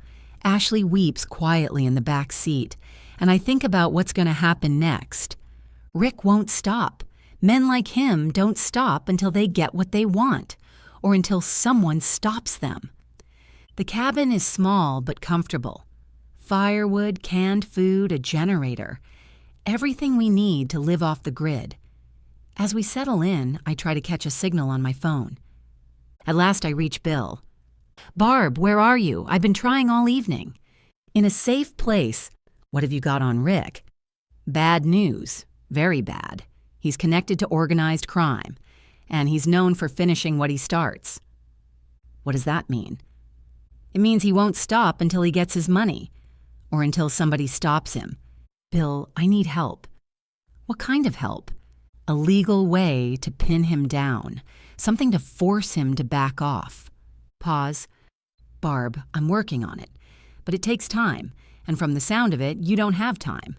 Ashley weeps quietly in the back seat, and I think about what's going to happen next. Rick won't stop. Men like him don't stop until they get what they want, or until someone stops them. The cabin is small but comfortable. Firewood, canned food, a generator. Everything we need to live off the grid. As we settle in, I try to catch a signal on my phone. At last I reach Bill. "Barb, where are you? I've been trying all evening." "In a safe place." "What have you got on Rick?" "Bad news. Very bad. He's connected to organized crime, and he's known for finishing what he starts." "What does that mean?" "It means he won't stop until he gets his money, or until somebody stops him." "Bill, I need help." "What kind of help?" "A legal way to pin him down, something to force him to back off." Pause. "Barb, I'm working on it, but it takes time, and from the sound of it, you don't have time."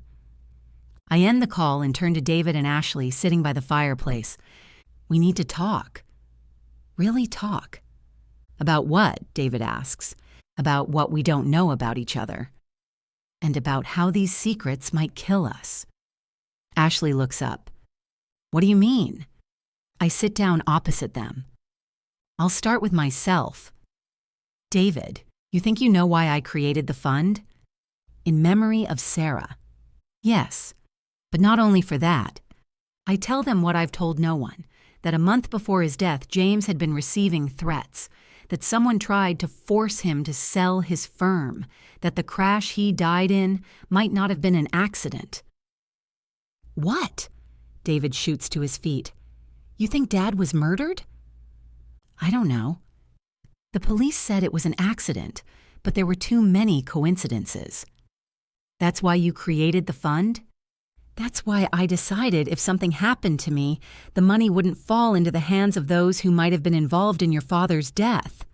I end the call and turn to David and Ashley sitting by the fireplace. "We need to talk." "Really talk?" "About what?" David asks. "About what we don't know about each other. And about how these secrets might kill us." Ashley looks up. "What do you mean?" I sit down opposite them. "I'll start with myself." "David, you think you know why I created the fund?" "In memory of Sarah." "Yes, but not only for that. I tell them what I've told no one, that a month before his death, James had been receiving threats, that someone tried to force him to sell his firm, that the crash he died in might not have been an accident. What? David shoots to his feet. You think Dad was murdered? I don't know. The police said it was an accident, but there were too many coincidences. That's why you created the fund? That's why I decided if something happened to me, the money wouldn't fall into the hands of those who might have been involved in your father's death.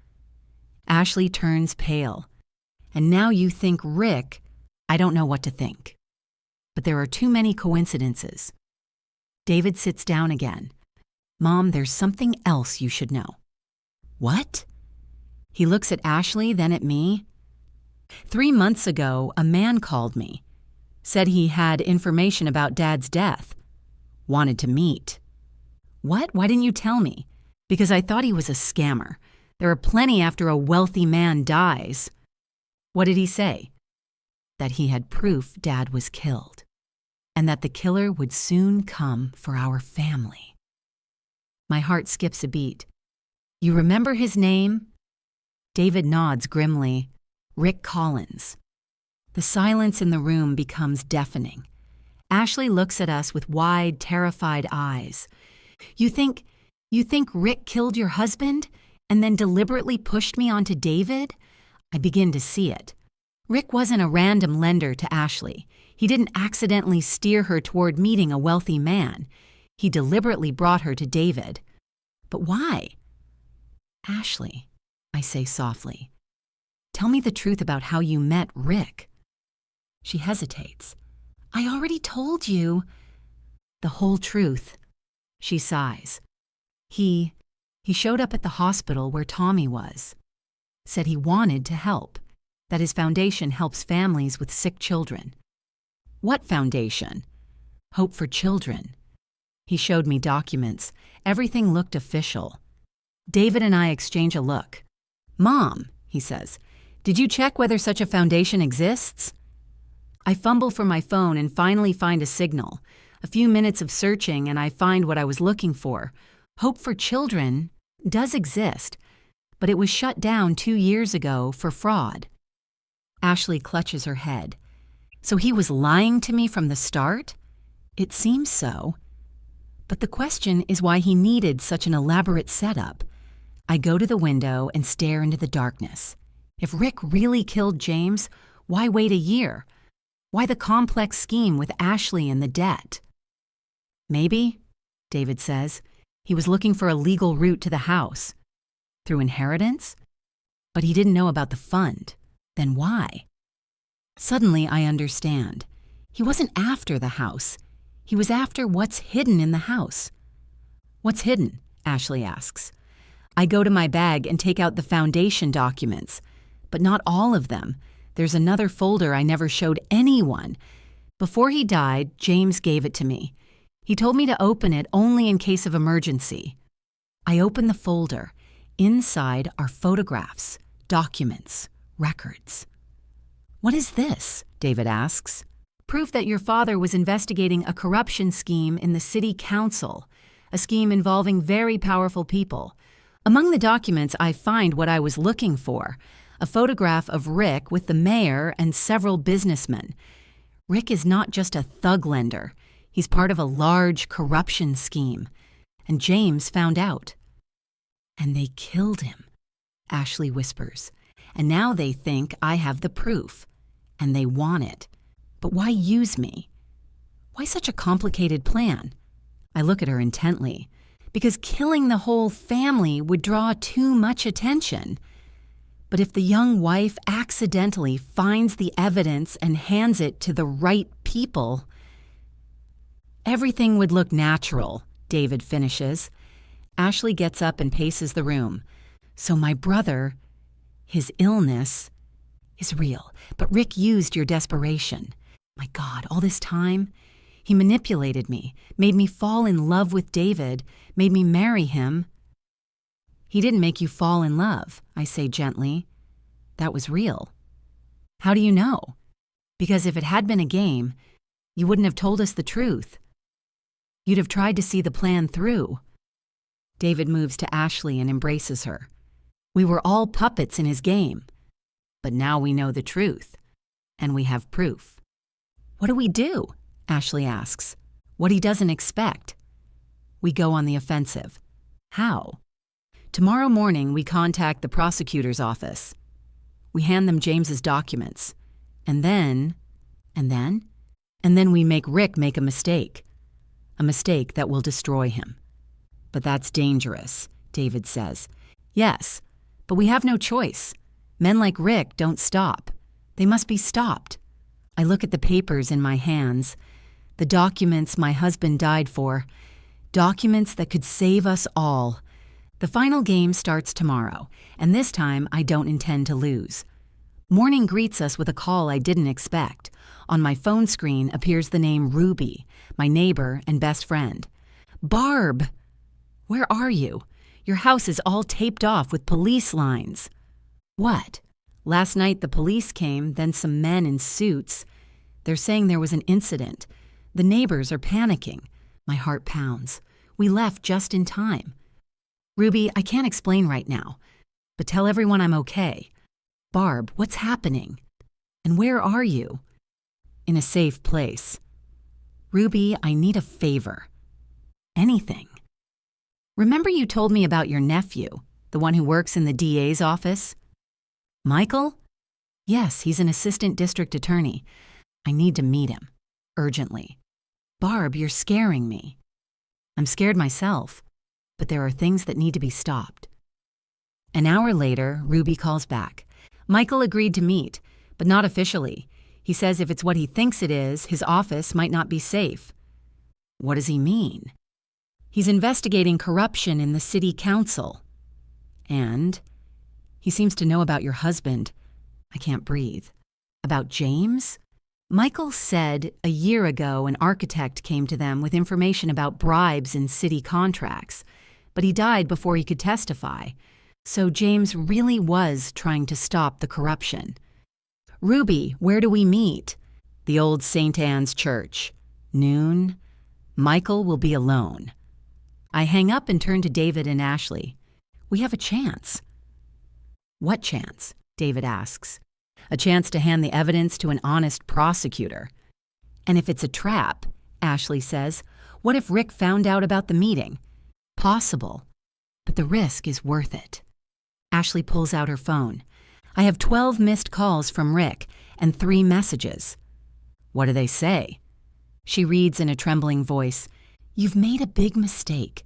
Ashley turns pale. And now you think Rick, I don't know what to think. But there are too many coincidences. David sits down again. Mom, there's something else you should know. What? He looks at Ashley, then at me. 3 months ago, a man called me. Said he had information about Dad's death. Wanted to meet. What? Why didn't you tell me? Because I thought he was a scammer. There are plenty after a wealthy man dies. What did he say? That he had proof Dad was killed, and that the killer would soon come for our family. My heart skips a beat. You remember his name? David nods grimly. Rick Collins. The silence in the room becomes deafening. Ashley looks at us with wide, terrified eyes. You think Rick killed your husband and then deliberately pushed me onto David? I begin to see it. Rick wasn't a random lender to Ashley. He didn't accidentally steer her toward meeting a wealthy man. He deliberately brought her to David. But why? Ashley, I say softly, tell me the truth about how you met Rick. She hesitates. I already told you. The whole truth. She sighs. He showed up at the hospital where Tommy was. Said he wanted to help, that his foundation helps families with sick children. What foundation? Hope for Children. He showed me documents. Everything looked official. David and I exchange a look. Mom, he says, did you check whether such a foundation exists? I fumble for my phone and finally find a signal. A few minutes of searching and I find what I was looking for. Hope for Children does exist, but it was shut down 2 years ago for fraud. Ashley clutches her head. So he was lying to me from the start? It seems so. But the question is why he needed such an elaborate setup. I go to the window and stare into the darkness. If Rick really killed James, why wait a year? Why the complex scheme with Ashley and the debt? Maybe, David says, he was looking for a legal route to the house. Through inheritance? But he didn't know about the fund. Then why? Suddenly I understand. He wasn't after the house. He was after what's hidden in the house. What's hidden? Ashley asks. I go to my bag and take out the foundation documents, but not all of them. There's another folder I never showed anyone. Before he died, James gave it to me. He told me to open it only in case of emergency. I open the folder. Inside are photographs, documents, records. What is this? David asks. Proof that your father was investigating a corruption scheme in the city council, a scheme involving very powerful people. Among the documents, I find what I was looking for, a photograph of Rick with the mayor and several businessmen. Rick is not just a thug lender. He's part of a large corruption scheme. And James found out. And they killed him, Ashley whispers. And now they think I have the proof. And they want it. But why use me? Why such a complicated plan? I look at her intently. Because killing the whole family would draw too much attention. But if the young wife accidentally finds the evidence and hands it to the right people, everything would look natural, David finishes. Ashley gets up and paces the room. So my brother, his illness, is real. But Rick used your desperation. My God, all this time? He manipulated me, made me fall in love with David, made me marry him. He didn't make you fall in love, I say gently. That was real. How do you know? Because if it had been a game, you wouldn't have told us the truth. You'd have tried to see the plan through. David moves to Ashley and embraces her. We were all puppets in his game. But now we know the truth, and we have proof. What do we do? Ashley asks. What he doesn't expect. We go on the offensive. How? Tomorrow morning, we contact the prosecutor's office. We hand them James's documents. And then we make Rick make a mistake that will destroy him. But that's dangerous, David says. Yes, but we have no choice. Men like Rick don't stop. They must be stopped. I look at the papers in my hands, the documents my husband died for, documents that could save us all. The final game starts tomorrow, and this time I don't intend to lose. Morning greets us with a call I didn't expect. On my phone screen appears the name Ruby, my neighbor and best friend. Barb! Where are you? Your house is all taped off with police lines. What? Last night the police came, then some men in suits. They're saying there was an incident. The neighbors are panicking. My heart pounds. We left just in time. Ruby, I can't explain right now, but tell everyone I'm okay. Barb, what's happening? And where are you? In a safe place. Ruby, I need a favor. Anything. Remember you told me about your nephew, the one who works in the DA's office? Michael? Yes, he's an assistant district attorney. I need to meet him. Urgently. Barb, you're scaring me. I'm scared myself, but there are things that need to be stopped. An hour later, Ruby calls back. Michael agreed to meet, but not officially. He says if it's what he thinks it is, his office might not be safe. What does he mean? He's investigating corruption in the city council. And he seems to know about your husband. I can't breathe. About James? Michael said a year ago an architect came to them with information about bribes in city contracts, but he died before he could testify. So James really was trying to stop the corruption. Ruby, where do we meet? The old St. Anne's Church. Noon. Michael will be alone. I hang up and turn to David and Ashley. We have a chance. What chance? David asks. A chance to hand the evidence to an honest prosecutor. And if it's a trap, Ashley says, what if Rick found out about the meeting? Possible, but the risk is worth it. Ashley pulls out her phone. I have 12 missed calls from Rick and 3 messages. What do they say? She reads in a trembling voice, You've made a big mistake.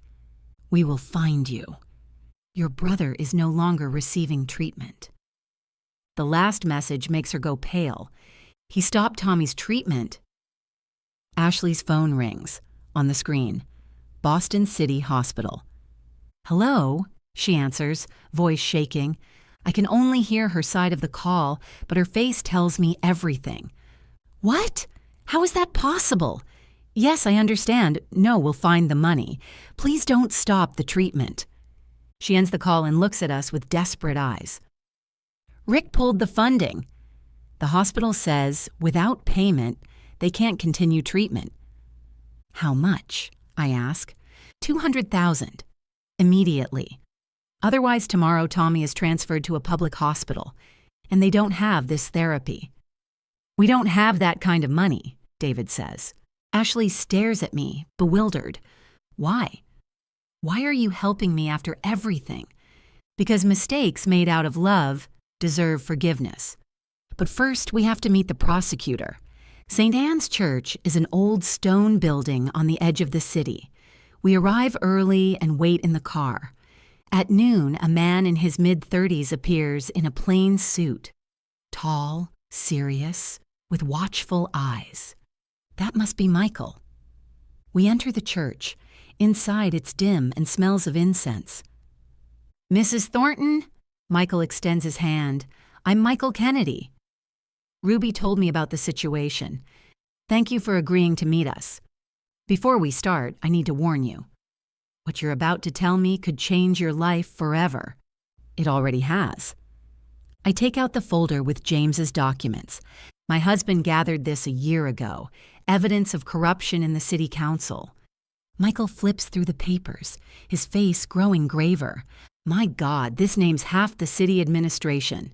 We will find you. Your brother is no longer receiving treatment. The last message makes her go pale. He stopped Tommy's treatment. Ashley's phone rings. On the screen, Boston City Hospital. Hello, she answers, voice shaking. I can only hear her side of the call, but her face tells me everything. What? How is that possible? Yes, I understand. No, we'll find the money. Please don't stop the treatment. She ends the call and looks at us with desperate eyes. Rick pulled the funding. The hospital says, without payment, they can't continue treatment. How much? I ask. $200,000. Immediately. Otherwise, tomorrow Tommy is transferred to a public hospital, and they don't have this therapy. We don't have that kind of money, David says. Ashley stares at me, bewildered. Why? Why are you helping me after everything? Because mistakes made out of love deserve forgiveness. But first, we have to meet the prosecutor. St. Anne's Church is an old stone building on the edge of the city. We arrive early and wait in the car. At noon, a man in his mid-30s appears in a plain suit. Tall, serious, with watchful eyes. That must be Michael. We enter the church. Inside, it's dim and smells of incense. Mrs. Thornton? Michael extends his hand. I'm Michael Kennedy. Ruby told me about the situation. Thank you for agreeing to meet us. Before we start, I need to warn you. What you're about to tell me could change your life forever. It already has. I take out the folder with James's documents. My husband gathered this a year ago, evidence of corruption in the city council. Michael flips through the papers, his face growing graver. My God, this name's half the city administration.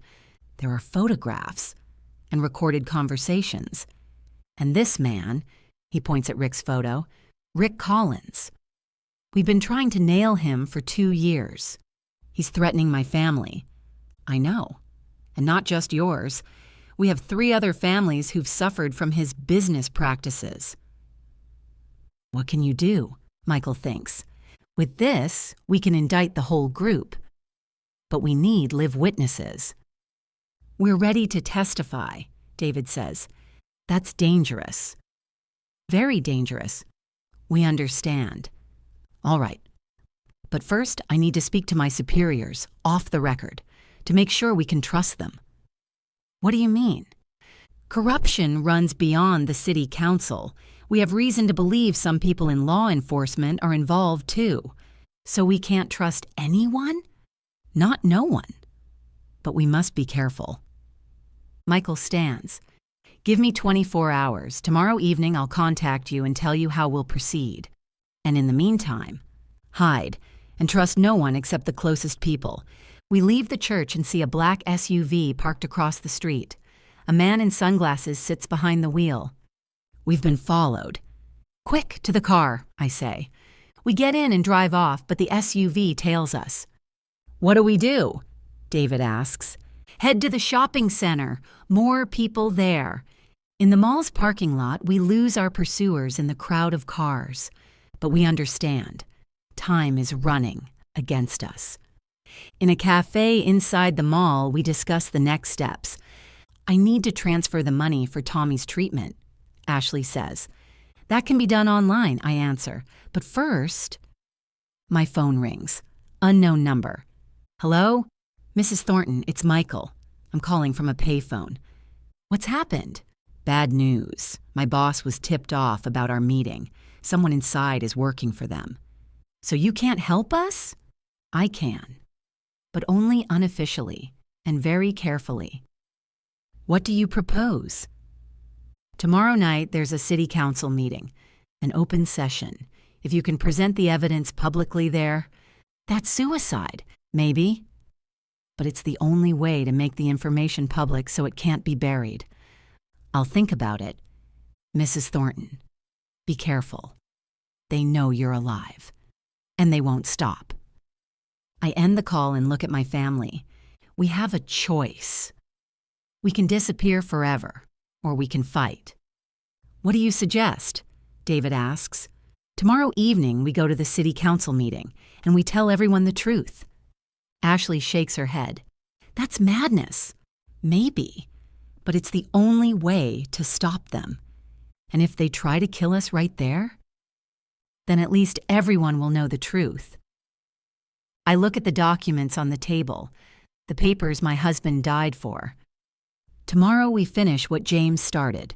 There are photographs and recorded conversations. And this man, he points at Rick's photo, Rick Collins. We've been trying to nail him for 2 years. He's threatening my family. I know. And not just yours. We have 3 other families who've suffered from his business practices. What can you do? Michael thinks. With this, we can indict the whole group. But we need live witnesses. We're ready to testify, David says. That's dangerous. Very dangerous. We understand. All right. But first, I need to speak to my superiors, off the record, to make sure we can trust them. What do you mean? Corruption runs beyond the city council. We have reason to believe some people in law enforcement are involved too. So we can't trust anyone? Not no one. But we must be careful. Michael stands. Give me 24 hours. Tomorrow evening I'll contact you and tell you how we'll proceed. And in the meantime, hide and trust no one except the closest people. We leave the church and see a black SUV parked across the street. A man in sunglasses sits behind the wheel. We've been followed. Quick, to the car, I say. We get in and drive off, but the SUV tails us. What do we do? David asks. Head to the shopping center. More people there. In the mall's parking lot, we lose our pursuers in the crowd of cars. But we understand. Time is running against us. In a cafe inside the mall, we discuss the next steps. I need to transfer the money for Tommy's treatment, Ashley says. That can be done online, I answer. But first... My phone rings. Unknown number. Hello? Mrs. Thornton, it's Michael. I'm calling from a payphone. What's happened? Bad news. My boss was tipped off about our meeting. Someone inside is working for them. So you can't help us? I can. But only unofficially and very carefully. What do you propose? Tomorrow night there's a city council meeting, an open session. If you can present the evidence publicly there, that's suicide, maybe. But it's the only way to make the information public so it can't be buried. I'll think about it. Mrs. Thornton, be careful. They know you're alive, and they won't stop. I end the call and look at my family. We have a choice. We can disappear forever, or we can fight. What do you suggest? David asks. Tomorrow evening we go to the city council meeting, and we tell everyone the truth. Ashley shakes her head. That's madness. Maybe, but it's the only way to stop them. And if they try to kill us right there, then at least everyone will know the truth. I look at the documents on the table, the papers my husband died for. Tomorrow we finish what James started,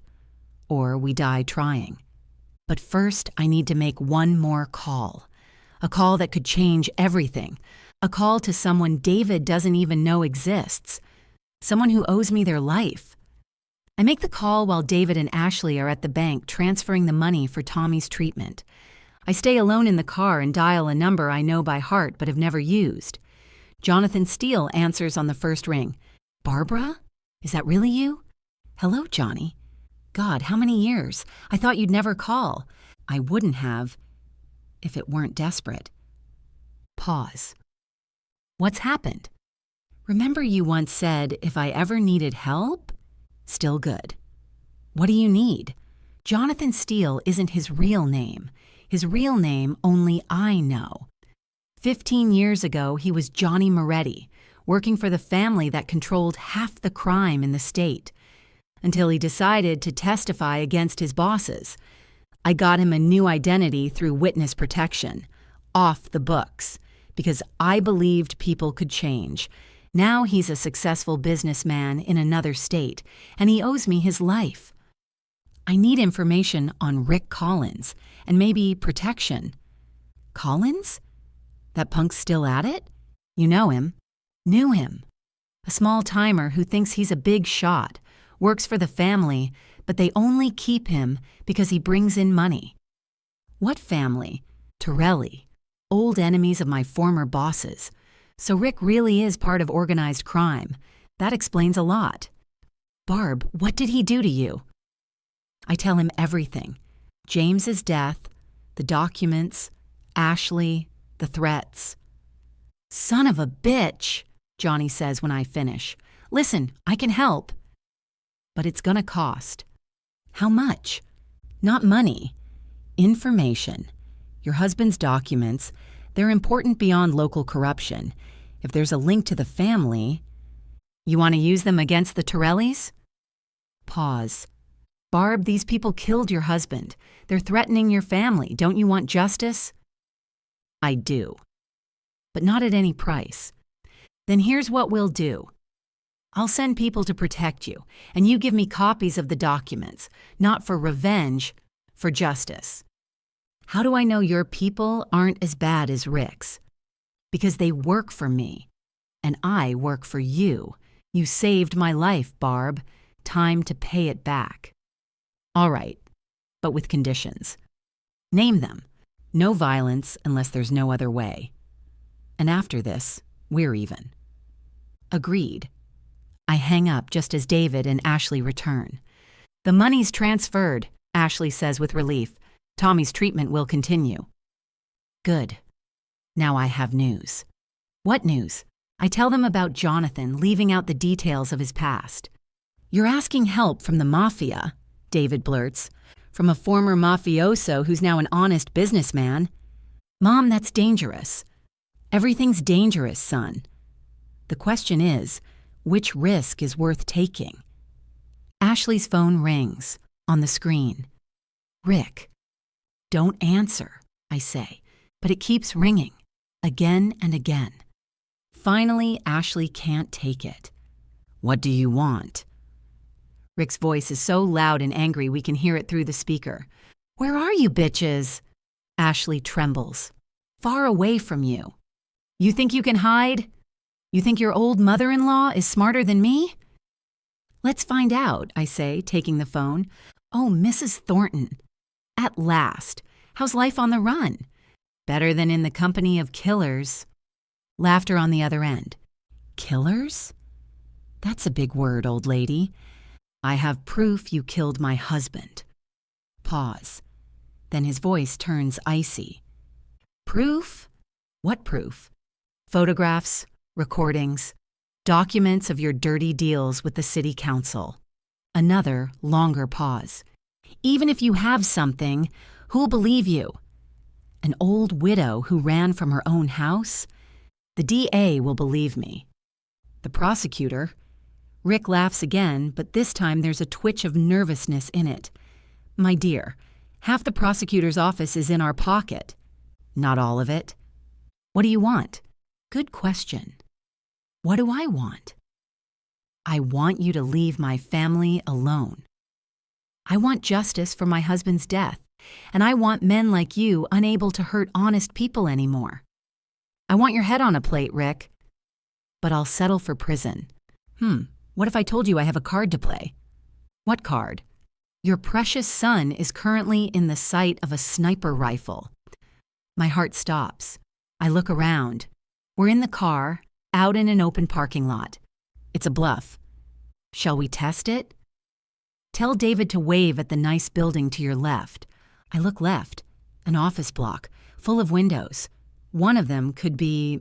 or we die trying. But first I need to make one more call, a call that could change everything, a call to someone David doesn't even know exists, someone who owes me their life. I make the call while David and Ashley are at the bank transferring the money for Tommy's treatment. I stay alone in the car and dial a number I know by heart but have never used. Jonathan Steele answers on the first ring. Barbara? Is that really you? Hello, Johnny. God, how many years? I thought you'd never call. I wouldn't have if it weren't desperate. Pause. What's happened? Remember you once said, if I ever needed help? Still good. What do you need? Jonathan Steele isn't his real name. His real name only I know. 15 years ago, he was Johnny Moretti, working for the family that controlled half the crime in the state, until he decided to testify against his bosses. I got him a new identity through witness protection, off the books, because I believed people could change. Now he's a successful businessman in another state, and he owes me his life. I need information on Rick Collins, and maybe protection. Collins? That punk's still at it? You know him. Knew him. A small-timer who thinks he's a big shot, works for the family, but they only keep him because he brings in money. What family? Torelli. Old enemies of my former bosses. So Rick really is part of organized crime. That explains a lot. Barb, what did he do to you? I tell him everything. James's death, the documents, Ashley, the threats. Son of a bitch, Johnny says when I finish. Listen, I can help. But it's gonna cost. How much? Not money. Information. Your husband's documents, they're important beyond local corruption. If there's a link to the family, you want to use them against the Torellis? Pause. Barb, these people killed your husband. They're threatening your family. Don't you want justice? I do. But not at any price. Then here's what we'll do. I'll send people to protect you, and you give me copies of the documents, not for revenge, for justice. How do I know your people aren't as bad as Rick's? Because they work for me, and I work for you. You saved my life, Barb. Time to pay it back. All right, but with conditions. Name them. No violence unless there's no other way. And after this, we're even. Agreed. I hang up just as David and Ashley return. The money's transferred, Ashley says with relief. Tommy's treatment will continue. Good. Now I have news. What news? I tell them about Jonathan, leaving out the details of his past. You're asking help from the mafia, David blurts, from a former mafioso who's now an honest businessman. Mom, that's dangerous. Everything's dangerous, son. The question is, which risk is worth taking? Ashley's phone rings, on the screen. Rick. Don't answer, I say, but it keeps ringing, again and again. Finally, Ashley can't take it. What do you want? Rick's voice is so loud and angry we can hear it through the speaker. Where are you, bitches? Ashley trembles. Far away from you. You think you can hide? You think your old mother-in-law is smarter than me? Let's find out, I say, taking the phone. Oh, Mrs. Thornton. At last. How's life on the run? Better than in the company of killers. Laughter on the other end. Killers? That's a big word, old lady. I have proof you killed my husband. Pause. Then his voice turns icy. Proof? What proof? Photographs, recordings, documents of your dirty deals with the city council. Another, longer pause. Even if you have something, who'll believe you? An old widow who ran from her own house? The DA will believe me. The prosecutor? Rick laughs again, but this time there's a twitch of nervousness in it. My dear, half the prosecutor's office is in our pocket. Not all of it. What do you want? Good question. What do I want? I want you to leave my family alone. I want justice for my husband's death, and I want men like you unable to hurt honest people anymore. I want your head on a plate, Rick. But I'll settle for prison. What if I told you I have a card to play? What card? Your precious son is currently in the sight of a sniper rifle. My heart stops. I look around. We're in the car, out in an open parking lot. It's a bluff. Shall we test it? Tell David to wave at the nice building to your left. I look left. An office block, full of windows. One of them could be...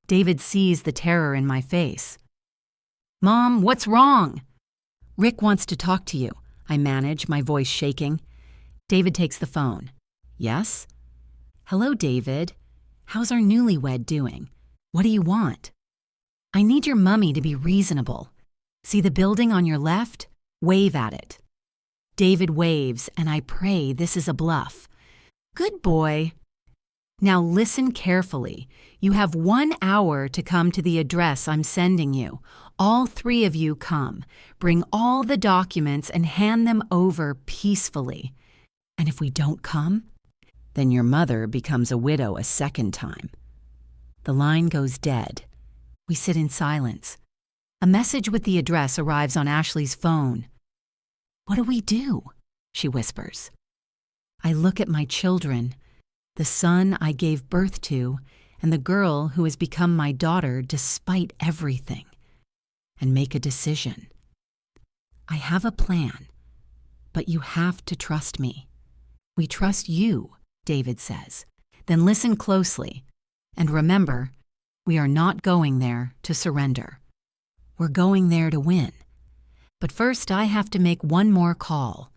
David sees the terror in my face. Mom, what's wrong? Rick wants to talk to you, I manage, my voice shaking. David takes the phone. Yes? Hello, David. How's our newlywed doing? What do you want? I need your mummy to be reasonable. See the building on your left? Wave at it. David waves, and I pray this is a bluff. Good boy. Now listen carefully. You have 1 hour to come to the address I'm sending you. All 3 of you come. Bring all the documents and hand them over peacefully. And if we don't come, then your mother becomes a widow a second time. The line goes dead. We sit in silence. A message with the address arrives on Ashley's phone. What do we do? She whispers. I look at my children, the son I gave birth to, and the girl who has become my daughter despite everything, and make a decision. I have a plan, but you have to trust me. We trust you, David says. Then listen closely, and remember, we are not going there to surrender. We're going there to win. But first, I have to make one more call.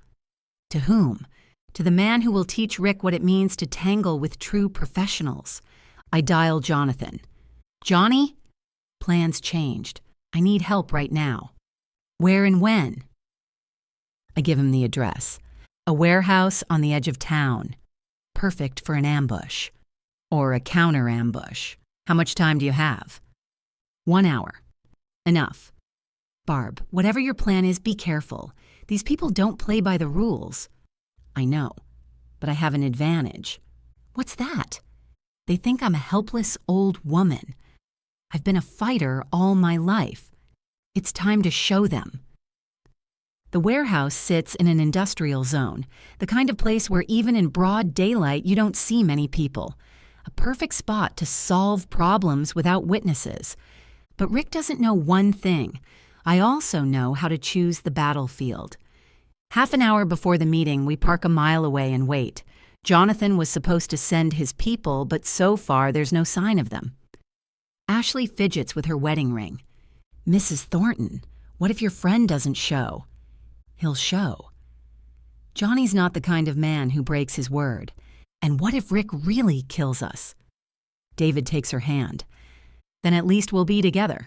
To whom? To the man who will teach Rick what it means to tangle with true professionals. I dial Jonathan. Johnny? Plans changed. I need help right now. Where and when? I give him the address. A warehouse on the edge of town. Perfect for an ambush. Or a counter ambush. How much time do you have? 1 hour. Enough. Barb, whatever your plan is, be careful. These people don't play by the rules. I know, but I have an advantage. What's that? They think I'm a helpless old woman. I've been a fighter all my life. It's time to show them. The warehouse sits in an industrial zone, the kind of place where even in broad daylight you don't see many people. A perfect spot to solve problems without witnesses. But Rick doesn't know one thing. I also know how to choose the battlefield. Half an hour before the meeting, we park a mile away and wait. Jonathan was supposed to send his people, but so far there's no sign of them. Ashley fidgets with her wedding ring. Mrs. Thornton, what if your friend doesn't show? He'll show. Johnny's not the kind of man who breaks his word. And what if Rick really kills us? David takes her hand. Then at least we'll be together.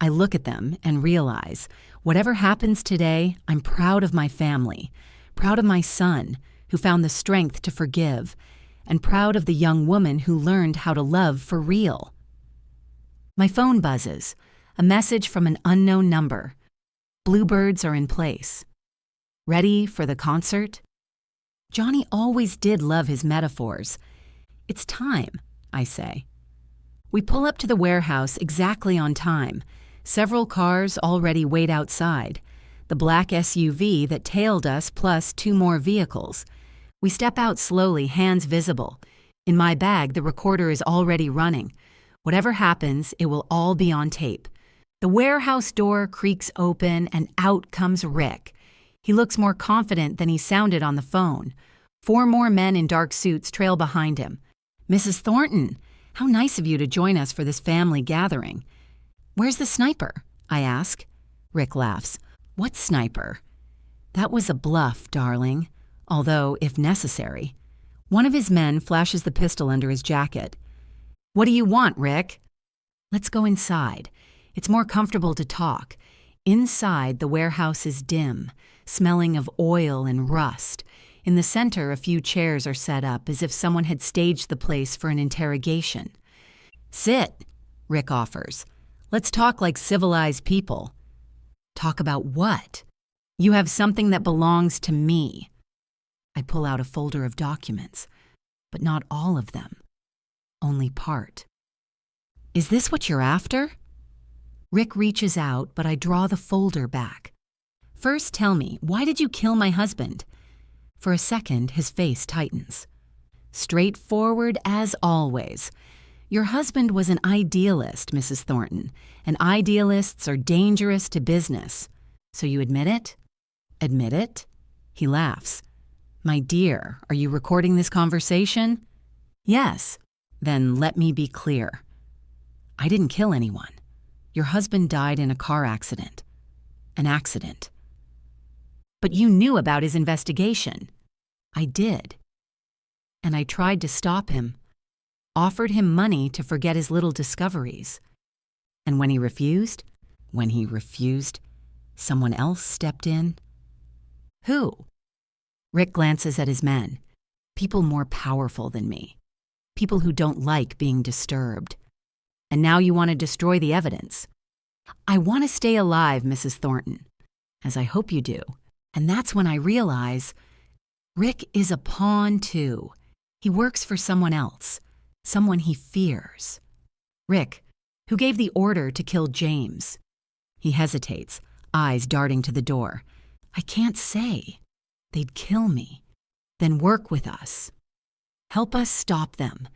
I look at them and realize, whatever happens today, I'm proud of my family, proud of my son, who found the strength to forgive, and proud of the young woman who learned how to love for real. My phone buzzes, a message from an unknown number. Bluebirds are in place. Ready for the concert? Johnny always did love his metaphors. It's time, I say. We pull up to the warehouse exactly on time. Several cars already wait outside. The black SUV that tailed us plus 2 more vehicles. We step out slowly, hands visible. In my bag, the recorder is already running. Whatever happens, it will all be on tape. The warehouse door creaks open and out comes Rick. He looks more confident than he sounded on the phone. 4 more men in dark suits trail behind him. Mrs. Thornton, how nice of you to join us for this family gathering. Where's the sniper? I ask. Rick laughs. What sniper? That was a bluff, darling. Although, if necessary. One of his men flashes the pistol under his jacket. What do you want, Rick? Let's go inside. It's more comfortable to talk. Inside, the warehouse is dim, smelling of oil and rust. In the center, a few chairs are set up as if someone had staged the place for an interrogation. Sit, Rick offers. Let's talk like civilized people. Talk about what? You have something that belongs to me. I pull out a folder of documents, but not all of them. Only part. Is this what you're after? Rick reaches out, but I draw the folder back. First, tell me, why did you kill my husband? For a second, his face tightens. Straightforward as always. Your husband was an idealist, Mrs. Thornton, and idealists are dangerous to business. So you admit it? Admit it? He laughs. My dear, are you recording this conversation? Yes. Then let me be clear. I didn't kill anyone. Your husband died in a car accident. An accident. But you knew about his investigation. I did. And I tried to stop him. Offered him money to forget his little discoveries. And when he refused, someone else stepped in. Who? Rick glances at his men. People more powerful than me. People who don't like being disturbed. And now you want to destroy the evidence. I want to stay alive, Mrs. Thornton, as I hope you do. And that's when I realize Rick is a pawn too. He works for someone else, someone he fears. Rick, who gave the order to kill James? He hesitates, eyes darting to the door. I can't say. They'd kill me. Then work with us. Help us stop them.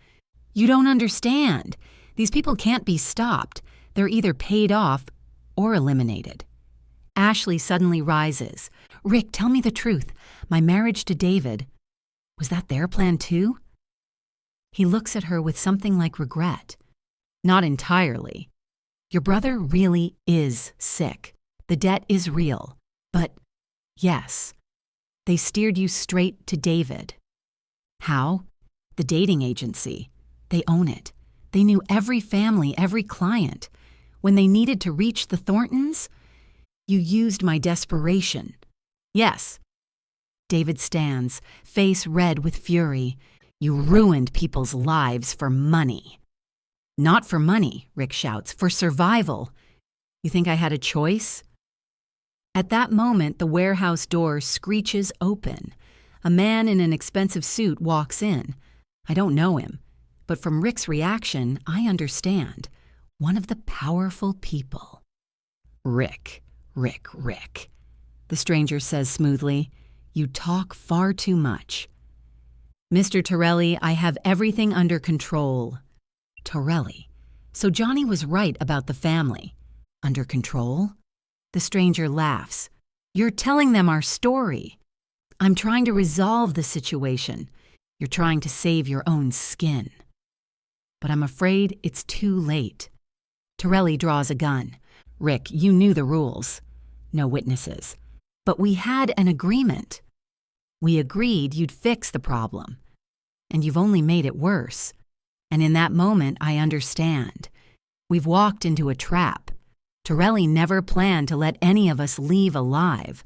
You don't understand. These people can't be stopped. They're either paid off or eliminated. Ashley suddenly rises. Rick, tell me the truth. My marriage to David, was that their plan too? He looks at her with something like regret. Not entirely. Your brother really is sick. The debt is real. But, yes, they steered you straight to David. How? The dating agency. They own it. They knew every family, every client. When they needed to reach the Thorntons, you used my desperation. Yes. David stands, face red with fury. You ruined people's lives for money. Not for money, Rick shouts, for survival. You think I had a choice? At that moment, the warehouse door screeches open. A man in an expensive suit walks in. I don't know him, but from Rick's reaction, I understand. One of the powerful people. Rick. The stranger says smoothly, you talk far too much. Mr. Torelli, I have everything under control. Torelli. So Johnny was right about the family. Under control? The stranger laughs. You're telling them our story. I'm trying to resolve the situation. You're trying to save your own skin. But I'm afraid it's too late. Torelli draws a gun. Rick, you knew the rules. No witnesses. But we had an agreement. We agreed you'd fix the problem. And you've only made it worse. And in that moment, I understand. We've walked into a trap. Torelli never planned to let any of us leave alive.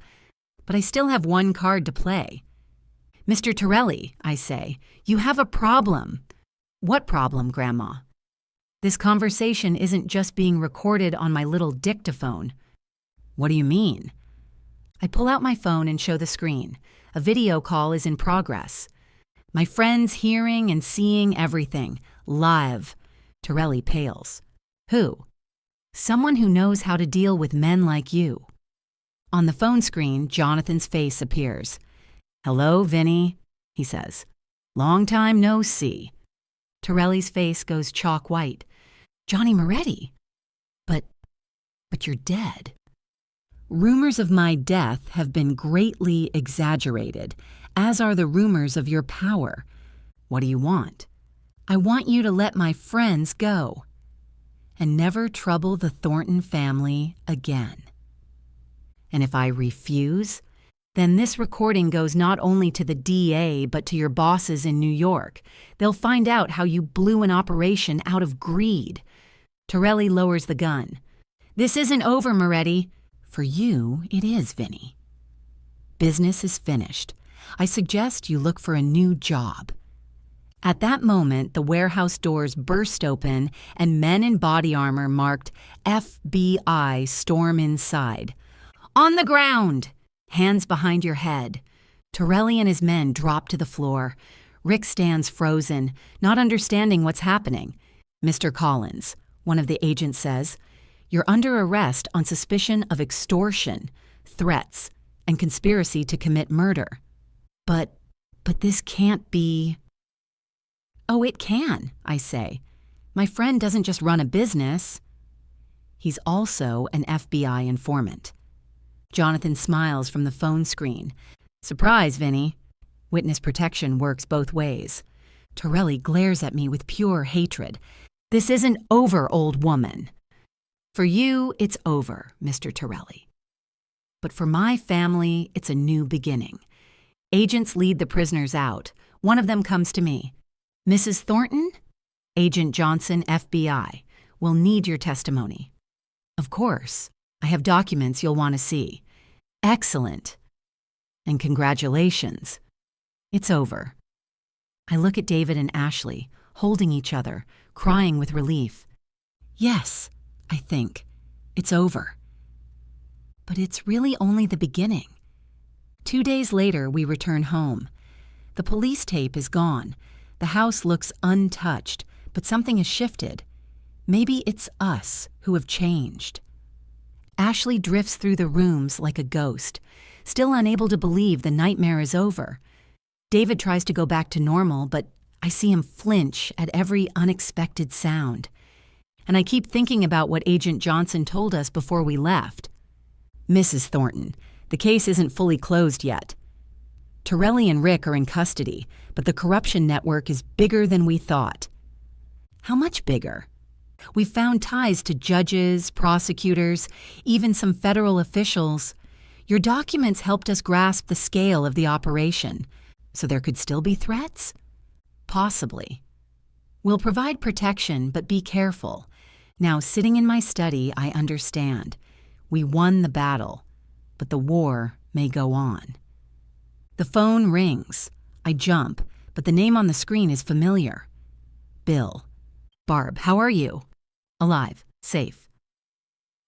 But I still have one card to play. Mr. Torelli, I say, you have a problem. What problem, Grandma? This conversation isn't just being recorded on my little dictaphone. What do you mean? I pull out my phone and show the screen. A video call is in progress. My friend's hearing and seeing everything, live. Torelli pales. Who? Someone who knows how to deal with men like you. On the phone screen, Jonathan's face appears. Hello, Vinny, he says. Long time no see. Torelli's face goes chalk white. Johnny Moretti. But you're dead. Rumors of my death have been greatly exaggerated, as are the rumors of your power. What do you want? I want you to let my friends go and never trouble the Thornton family again. And if I refuse, then this recording goes not only to the DA but to your bosses in New York. They'll find out how you blew an operation out of greed. Torelli lowers the gun. This isn't over, Moretti. For you, it is, Vinny. Business is finished. I suggest you look for a new job. At that moment, the warehouse doors burst open and men in body armor marked FBI storm inside. On the ground! Hands behind your head. Torelli and his men drop to the floor. Rick stands frozen, not understanding what's happening. Mr. Collins, one of the agents says, you're under arrest on suspicion of extortion, threats, and conspiracy to commit murder. But this can't be... Oh, it can, I say. My friend doesn't just run a business. He's also an FBI informant. Jonathan smiles from the phone screen. Surprise, Vinny. Witness protection works both ways. Torelli glares at me with pure hatred. This isn't over, old woman. For you, it's over, Mr. Torelli. But for my family, it's a new beginning. Agents lead the prisoners out. One of them comes to me. Mrs. Thornton? Agent Johnson, FBI. We'll need your testimony. Of course. I have documents you'll want to see. Excellent. And congratulations. It's over. I look at David and Ashley, holding each other, crying with relief. Yes, I think. It's over. But it's really only the beginning. 2 days later, we return home. The police tape is gone. The house looks untouched, but something has shifted. Maybe it's us who have changed. Ashley drifts through the rooms like a ghost, still unable to believe the nightmare is over. David tries to go back to normal, but I see him flinch at every unexpected sound. And I keep thinking about what Agent Johnson told us before we left. Mrs. Thornton, the case isn't fully closed yet. Torelli and Rick are in custody, but the corruption network is bigger than we thought. How much bigger? We've found ties to judges, prosecutors, even some federal officials. Your documents helped us grasp the scale of the operation, so there could still be threats? Possibly. We'll provide protection, but be careful. Now, sitting in my study, I understand. We won the battle, but the war may go on. The phone rings. I jump, but the name on the screen is familiar. Bill. Barb, how are you? Alive. Safe.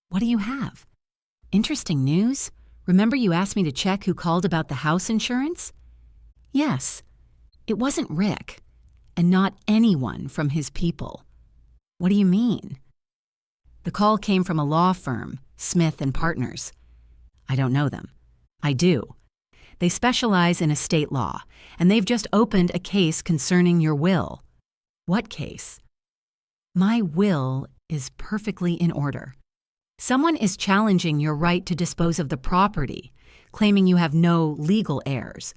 What do you have? Interesting news? Remember you asked me to check who called about the house insurance? Yes. It wasn't Rick, and not anyone from his people. What do you mean? The call came from a law firm, Smith and Partners. I don't know them. I do. They specialize in estate law, and they've just opened a case concerning your will. What case? My will is perfectly in order. Someone is challenging your right to dispose of the property, claiming you have no legal heirs.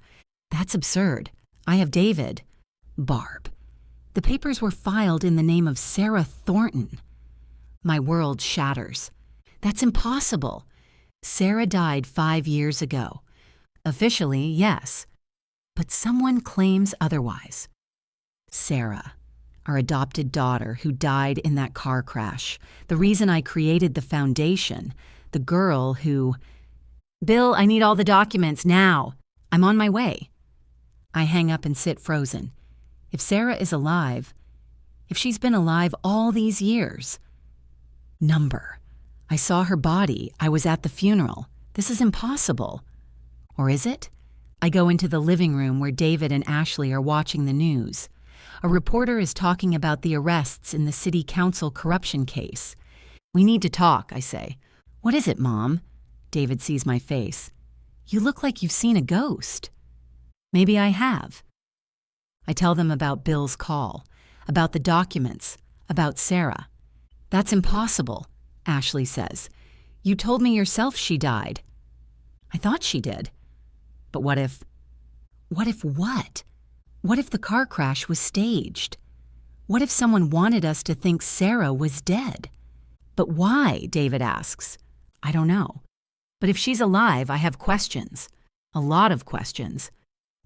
That's absurd. I have David. Barb. The papers were filed in the name of Sarah Thornton. My world shatters. That's impossible. Sarah died 5 years ago. Officially, yes. But someone claims otherwise. Sarah, our adopted daughter who died in that car crash, the reason I created the foundation, the girl who... Bill, I need all the documents now. I'm on my way. I hang up and sit frozen. If Sarah is alive, if she's been alive all these years... Number. I saw her body. I was at the funeral. This is impossible. Or is it? I go into the living room where David and Ashley are watching the news. A reporter is talking about the arrests in the city council corruption case. We need to talk, I say. What is it, Mom? David sees my face. You look like you've seen a ghost. Maybe I have. I tell them about Bill's call, about the documents, about Sarah. That's impossible, Ashley says. You told me yourself she died. I thought she did. But what if... What if what? What if the car crash was staged? What if someone wanted us to think Sarah was dead? But why, David asks. I don't know. But if she's alive, I have questions. A lot of questions.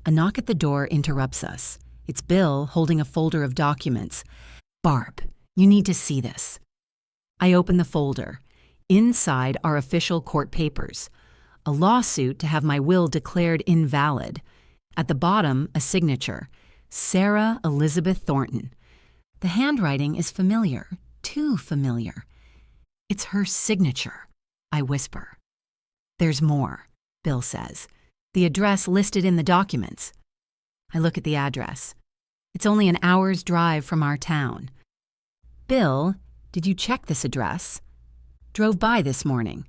A knock at the door interrupts us. It's Bill holding a folder of documents. Barb, you need to see this. I open the folder. Inside are official court papers. A lawsuit to have my will declared invalid. At the bottom, a signature. Sarah Elizabeth Thornton. The handwriting is familiar, too familiar. It's her signature, I whisper. There's more, Bill says. The address listed in the documents. I look at the address. It's only an hour's drive from our town. Bill, did you check this address? Drove by this morning.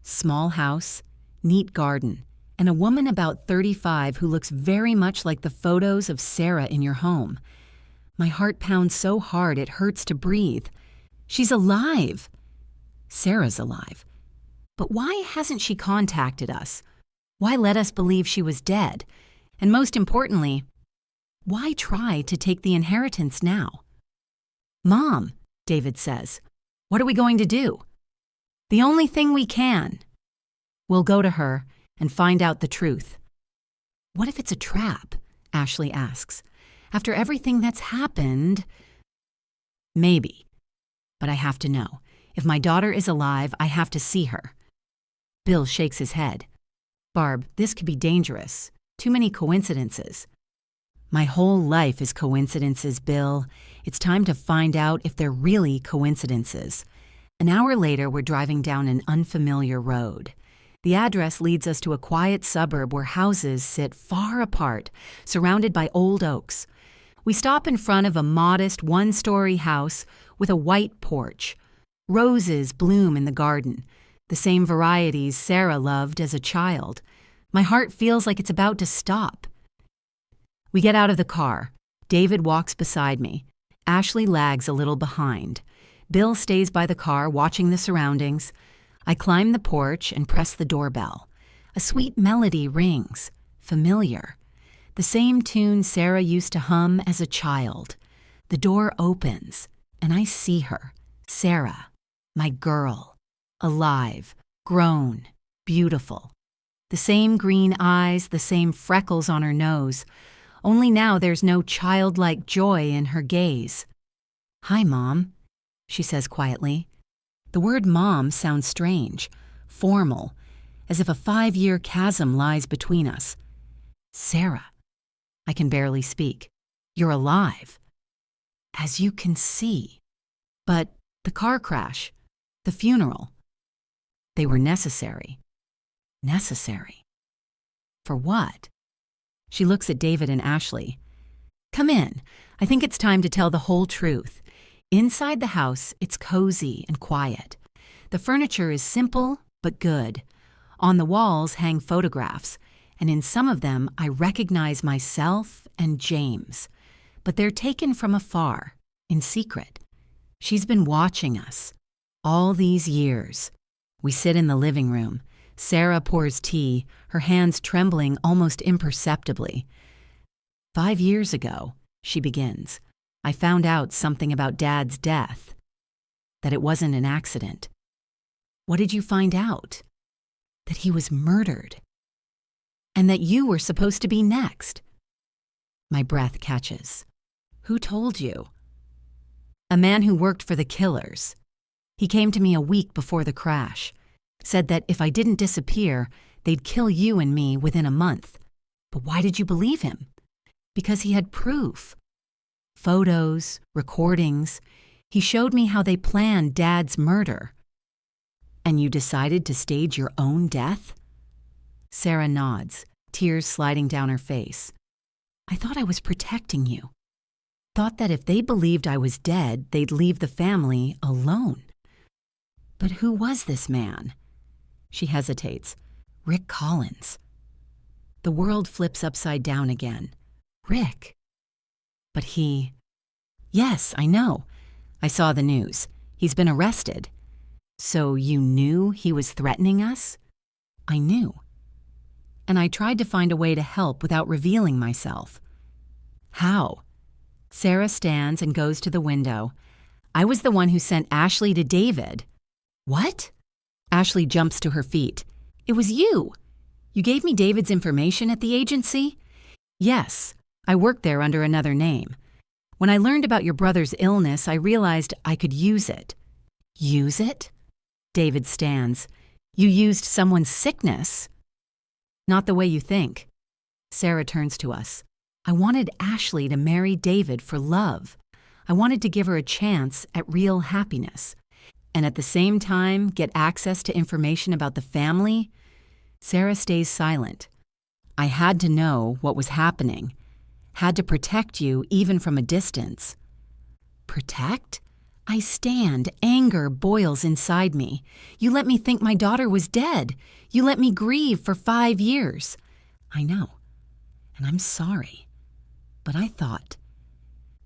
Small house, neat garden, and a woman about 35 who looks very much like the photos of Sarah in your home. My heart pounds so hard it hurts to breathe. She's alive. Sarah's alive. But why hasn't she contacted us? Why let us believe she was dead? And most importantly, why try to take the inheritance now? Mom, David says, what are we going to do? The only thing we can. We'll go to her and find out the truth. What if it's a trap? Ashley asks. After everything that's happened... Maybe. But I have to know. If my daughter is alive, I have to see her. Bill shakes his head. Barb, this could be dangerous. Too many coincidences. My whole life is coincidences, Bill. It's time to find out if they're really coincidences. An hour later, we're driving down an unfamiliar road. The address leads us to a quiet suburb where houses sit far apart, surrounded by old oaks. We stop in front of a modest one-story house with a white porch. Roses bloom in the garden, the same varieties Sarah loved as a child. My heart feels like it's about to stop. We get out of the car. David walks beside me. Ashley lags a little behind. Bill stays by the car watching the surroundings. I climb the porch and press the doorbell. A sweet melody rings, familiar. The same tune Sarah used to hum as a child. The door opens, and I see her, Sarah, my girl, alive, grown, beautiful. The same green eyes, the same freckles on her nose, only now there's no childlike joy in her gaze. "Hi, Mom," she says quietly. The word mom sounds strange, formal, as if a 5-year chasm lies between us. "Sarah," I can barely speak. "You're alive." "As you can see." But the car crash, the funeral, they were necessary. Necessary. For what? She looks at David and Ashley. "Come in. I think it's time to tell the whole truth. Inside the house, it's cozy and quiet. The furniture is simple but good. On the walls hang photographs, and in some of them I recognize myself and James. But they're taken from afar, in secret. She's been watching us all these years." We sit in the living room. Sarah pours tea, her hands trembling almost imperceptibly. "5 years ago," she begins, "I found out something about Dad's death. That it wasn't an accident." "What did you find out?" "That he was murdered. And that you were supposed to be next." My breath catches. "Who told you?" "A man who worked for the killers. He came to me a week before the crash. Said that if I didn't disappear, they'd kill you and me within a month. But why did you believe him?" "Because he had proof. Photos, recordings. He showed me how they planned Dad's murder." "And you decided to stage your own death?" Sarah nods, tears sliding down her face. "I thought I was protecting you. Thought that if they believed I was dead, they'd leave the family alone." "But who was this man?" She hesitates. "Rick Collins." The world flips upside down again. Rick. But he... "Yes, I know. I saw the news. He's been arrested." "So you knew he was threatening us?" "I knew. And I tried to find a way to help without revealing myself." "How?" Sarah stands and goes to the window. "I was the one who sent Ashley to David." "What?" Ashley jumps to her feet. "It was you. You gave me David's information at the agency?" "Yes. I worked there under another name. When I learned about your brother's illness, I realized I could use it." "Use it?" David stands. "You used someone's sickness?" "Not the way you think." Sarah turns to us. "I wanted Ashley to marry David for love. I wanted to give her a chance at real happiness. And at the same time, get access to information about the family." Sarah stays silent. "I had to know what was happening. Had to protect you even from a distance." "Protect?" I stand. Anger boils inside me. "You let me think my daughter was dead. You let me grieve for 5 years." "I know. And I'm sorry. But I thought."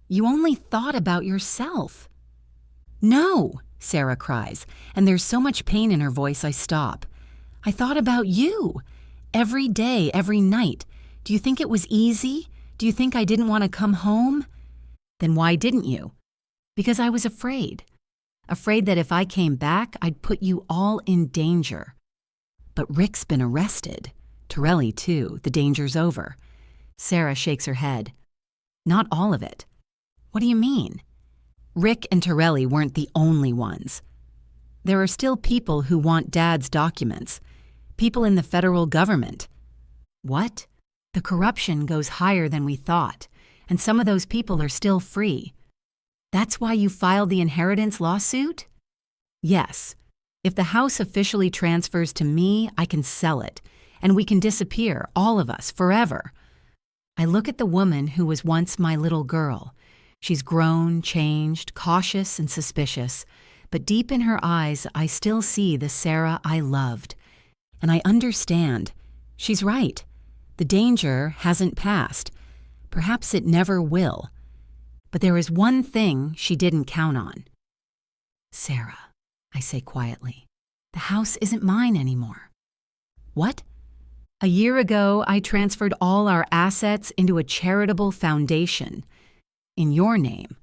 "You only thought about yourself." "No," Sarah cries, and there's so much pain in her voice I stop. "I thought about you. Every day, every night. Do you think it was easy? Do you think I didn't want to come home?" "Then why didn't you?" "Because I was afraid. Afraid that if I came back, I'd put you all in danger." "But Rick's been arrested. Torelli, too. The danger's over." Sarah shakes her head. "Not all of it." "What do you mean?" "Rick and Torelli weren't the only ones. There are still people who want Dad's documents. People in the federal government." "What?" "The corruption goes higher than we thought, and some of those people are still free." "That's why you filed the inheritance lawsuit?" "Yes. If the house officially transfers to me, I can sell it, and we can disappear, all of us, forever." I look at the woman who was once my little girl. She's grown, changed, cautious and suspicious, but deep in her eyes I still see the Sarah I loved. And I understand. She's right. The danger hasn't passed. Perhaps it never will. But there is one thing she didn't count on. Sarah, I say quietly, the house isn't mine anymore. What? A year ago, I transferred all our assets into a charitable foundation. In your name.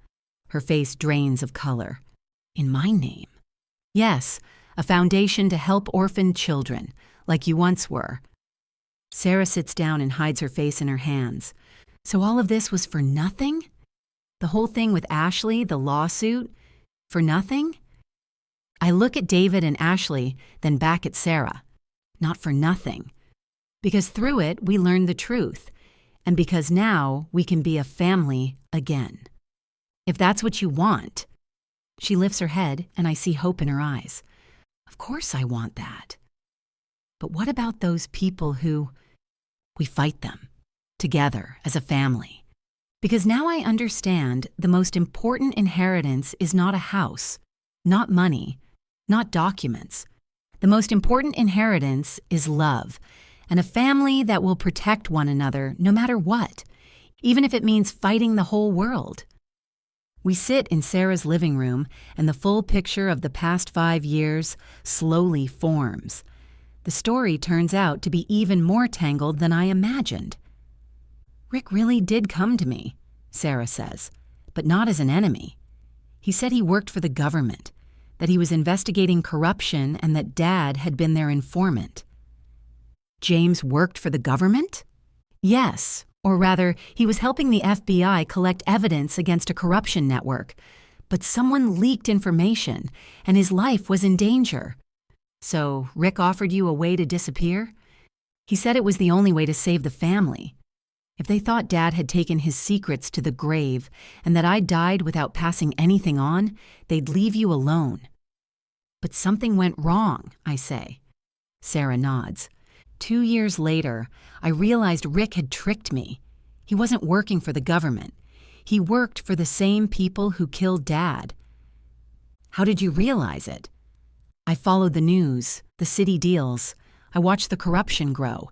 Her face drains of color. In my name. Yes, a foundation to help orphaned children, like you once were. Sarah sits down and hides her face in her hands. So all of this was for nothing? The whole thing with Ashley, the lawsuit, for nothing? I look at David and Ashley, then back at Sarah. Not for nothing. Because through it, we learned the truth. And because now we can be a family again. If that's what you want. She lifts her head and I see hope in her eyes. Of course I want that. But what about those people who... We fight them. Together as a family. Because now I understand the most important inheritance is not a house, not money, not documents. The most important inheritance is love, and a family that will protect one another no matter what, even if it means fighting the whole world. We sit in Sarah's living room, and the full picture of the past 5 years slowly forms. The story turns out to be even more tangled than I imagined. Rick really did come to me, Sarah says, but not as an enemy. He said he worked for the government, that he was investigating corruption and that Dad had been their informant. James worked for the government? Yes, or rather, he was helping the FBI collect evidence against a corruption network, but someone leaked information and his life was in danger. So Rick offered you a way to disappear? He said it was the only way to save the family. If they thought Dad had taken his secrets to the grave and that I died without passing anything on, they'd leave you alone. But something went wrong, I say. Sarah nods. 2 years later, I realized Rick had tricked me. He wasn't working for the government. He worked for the same people who killed Dad. How did you realize it? I followed the news, the city deals. I watched the corruption grow.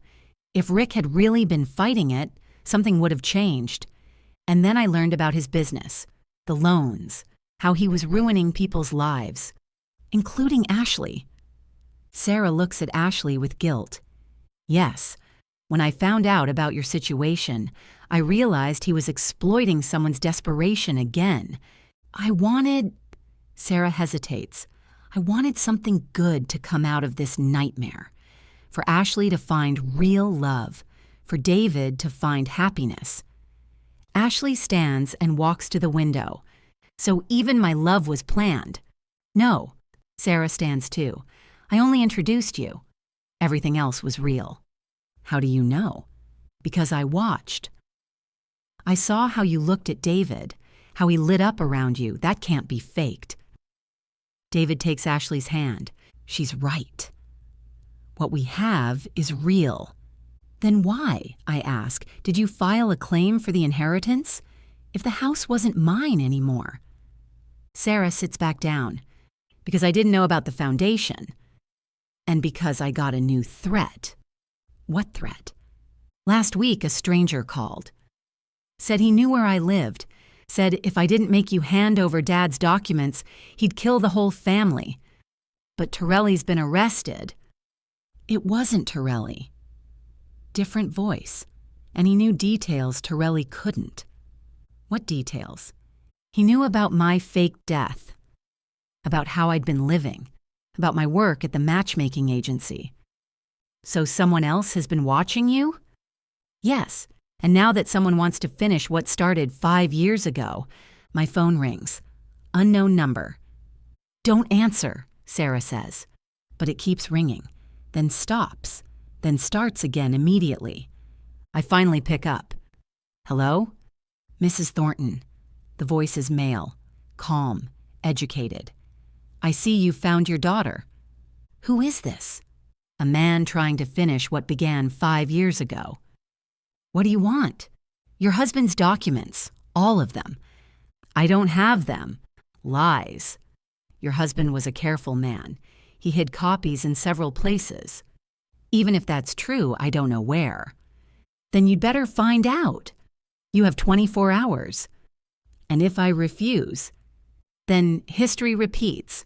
If Rick had really been fighting it, something would have changed. And then I learned about his business, the loans, how he was ruining people's lives, including Ashley. Sarah looks at Ashley with guilt. Yes, when I found out about your situation, I realized he was exploiting someone's desperation again. Sarah hesitates. I wanted something good to come out of this nightmare. For Ashley to find real love. For David to find happiness. Ashley stands and walks to the window. So even my love was planned. No, Sarah stands too. I only introduced you. Everything else was real. How do you know? Because I watched. I saw how you looked at David, how he lit up around you. That can't be faked. David takes Ashley's hand. She's right. What we have is real. Then why, I ask, did you file a claim for the inheritance? If the house wasn't mine anymore. Sarah sits back down. Because I didn't know about the foundation. And because I got a new threat. What threat? Last week, a stranger called. Said he knew where I lived. Said if I didn't make you hand over Dad's documents, he'd kill the whole family. But Torelli's been arrested. It wasn't Torelli. Different voice, and he knew details Torelli couldn't. What details? He knew about my fake death, about how I'd been living, about my work at the matchmaking agency. So someone else has been watching you? Yes, and now that someone wants to finish what started 5 years ago, my phone rings. Unknown number. Don't answer, Sarah says, but it keeps ringing, then stops. Then starts again immediately. I finally pick up. Hello? Mrs. Thornton. The voice is male, calm, educated. I see you found your daughter. Who is this? A man trying to finish what began 5 years ago. What do you want? Your husband's documents, all of them. I don't have them. Lies. Your husband was a careful man. He hid copies in several places. Even if that's true, I don't know where. Then you'd better find out. You have 24 hours. And if I refuse, then history repeats.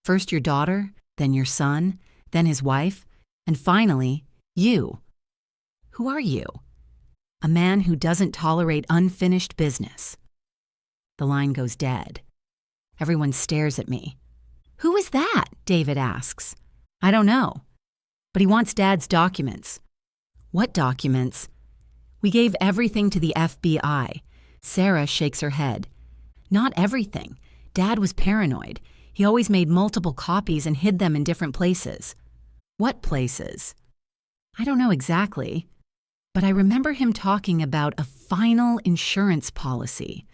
First your daughter, then your son, then his wife, and finally, you. Who are you? A man who doesn't tolerate unfinished business. The line goes dead. Everyone stares at me. Who is that? David asks. I don't know. But he wants Dad's documents. What documents? We gave everything to the FBI. Sarah shakes her head. Not everything. Dad was paranoid. He always made multiple copies and hid them in different places. What places? I don't know exactly, but I remember him talking about a final insurance policy,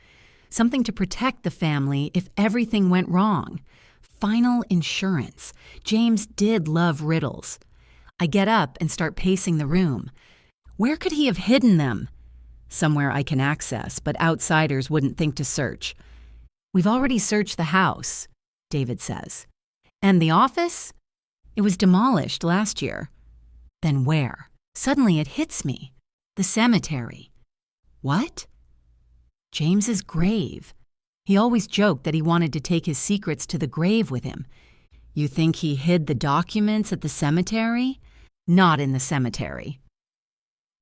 something to protect the family if everything went wrong. Final insurance. James did love riddles. I get up and start pacing the room. Where could he have hidden them? Somewhere I can access, but outsiders wouldn't think to search. We've already searched the house, David says. And the office? It was demolished last year. Then where? Suddenly it hits me. The cemetery. What? James's grave. He always joked that he wanted to take his secrets to the grave with him. You think he hid the documents at the cemetery? Not in the cemetery.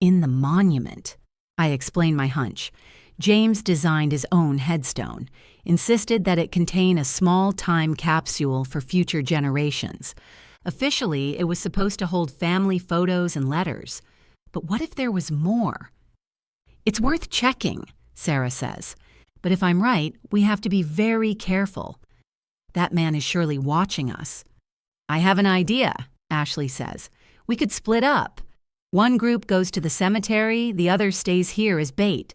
In the monument. I explained my hunch. James designed his own headstone, insisted that it contain a small time capsule for future generations. Officially, it was supposed to hold family photos and letters. But what if there was more? It's worth checking, Sarah says. But if I'm right, we have to be very careful. That man is surely watching us. I have an idea, Ashley says. We could split up. One group goes to the cemetery, the other stays here as bait.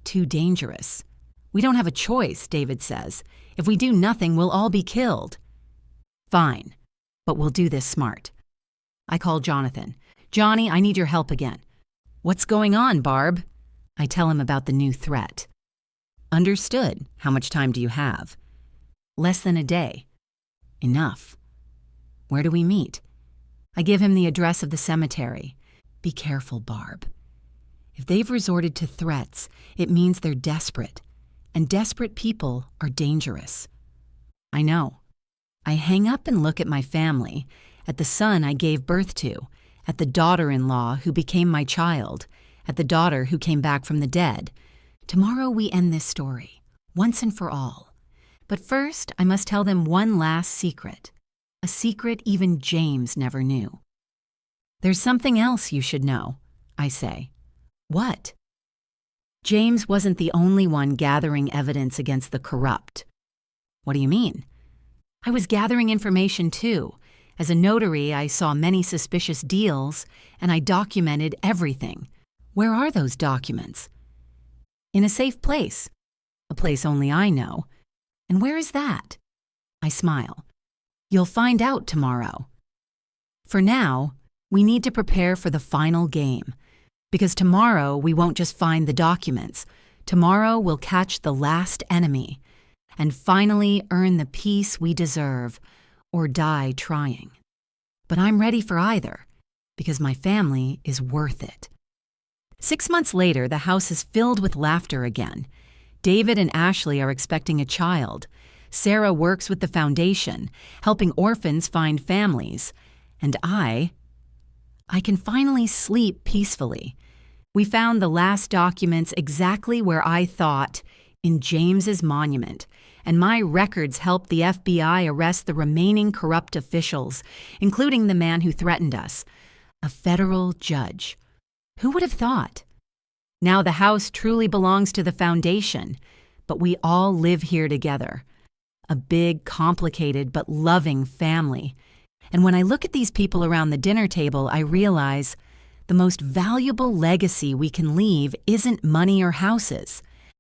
Too dangerous. We don't have a choice, David says. If we do nothing, we'll all be killed. Fine, but we'll do this smart. I call Jonathan. Johnny, I need your help again. What's going on, Barb? I tell him about the new threat. Understood. How much time do you have? Less than a day. Enough. Where do we meet? I give him the address of the cemetery. Be careful, Barb. If they've resorted to threats, it means they're desperate. And desperate people are dangerous. I know. I hang up and look at my family, at the son I gave birth to, at the daughter-in-law who became my child, at the daughter who came back from the dead. Tomorrow we end this story, once and for all. But first, I must tell them one last secret. A secret even James never knew. There's something else you should know, I say. What? James wasn't the only one gathering evidence against the corrupt. What do you mean? I was gathering information too. As a notary, I saw many suspicious deals, and I documented everything. Where are those documents? In a safe place. A place only I know. And where is that? I smile. You'll find out tomorrow. For now, we need to prepare for the final game. Because tomorrow we won't just find the documents. Tomorrow we'll catch the last enemy. And finally earn the peace we deserve, or die trying. But I'm ready for either, because my family is worth it. 6 months later, the house is filled with laughter again. David and Ashley are expecting a child. Sarah works with the foundation, helping orphans find families. And I can finally sleep peacefully. We found the last documents exactly where I thought, in James's monument, and my records helped the FBI arrest the remaining corrupt officials, including the man who threatened us, a federal judge. Who would have thought? Now the house truly belongs to the foundation, but we all live here together. A big, complicated, but loving family. And when I look at these people around the dinner table, I realize the most valuable legacy we can leave isn't money or houses.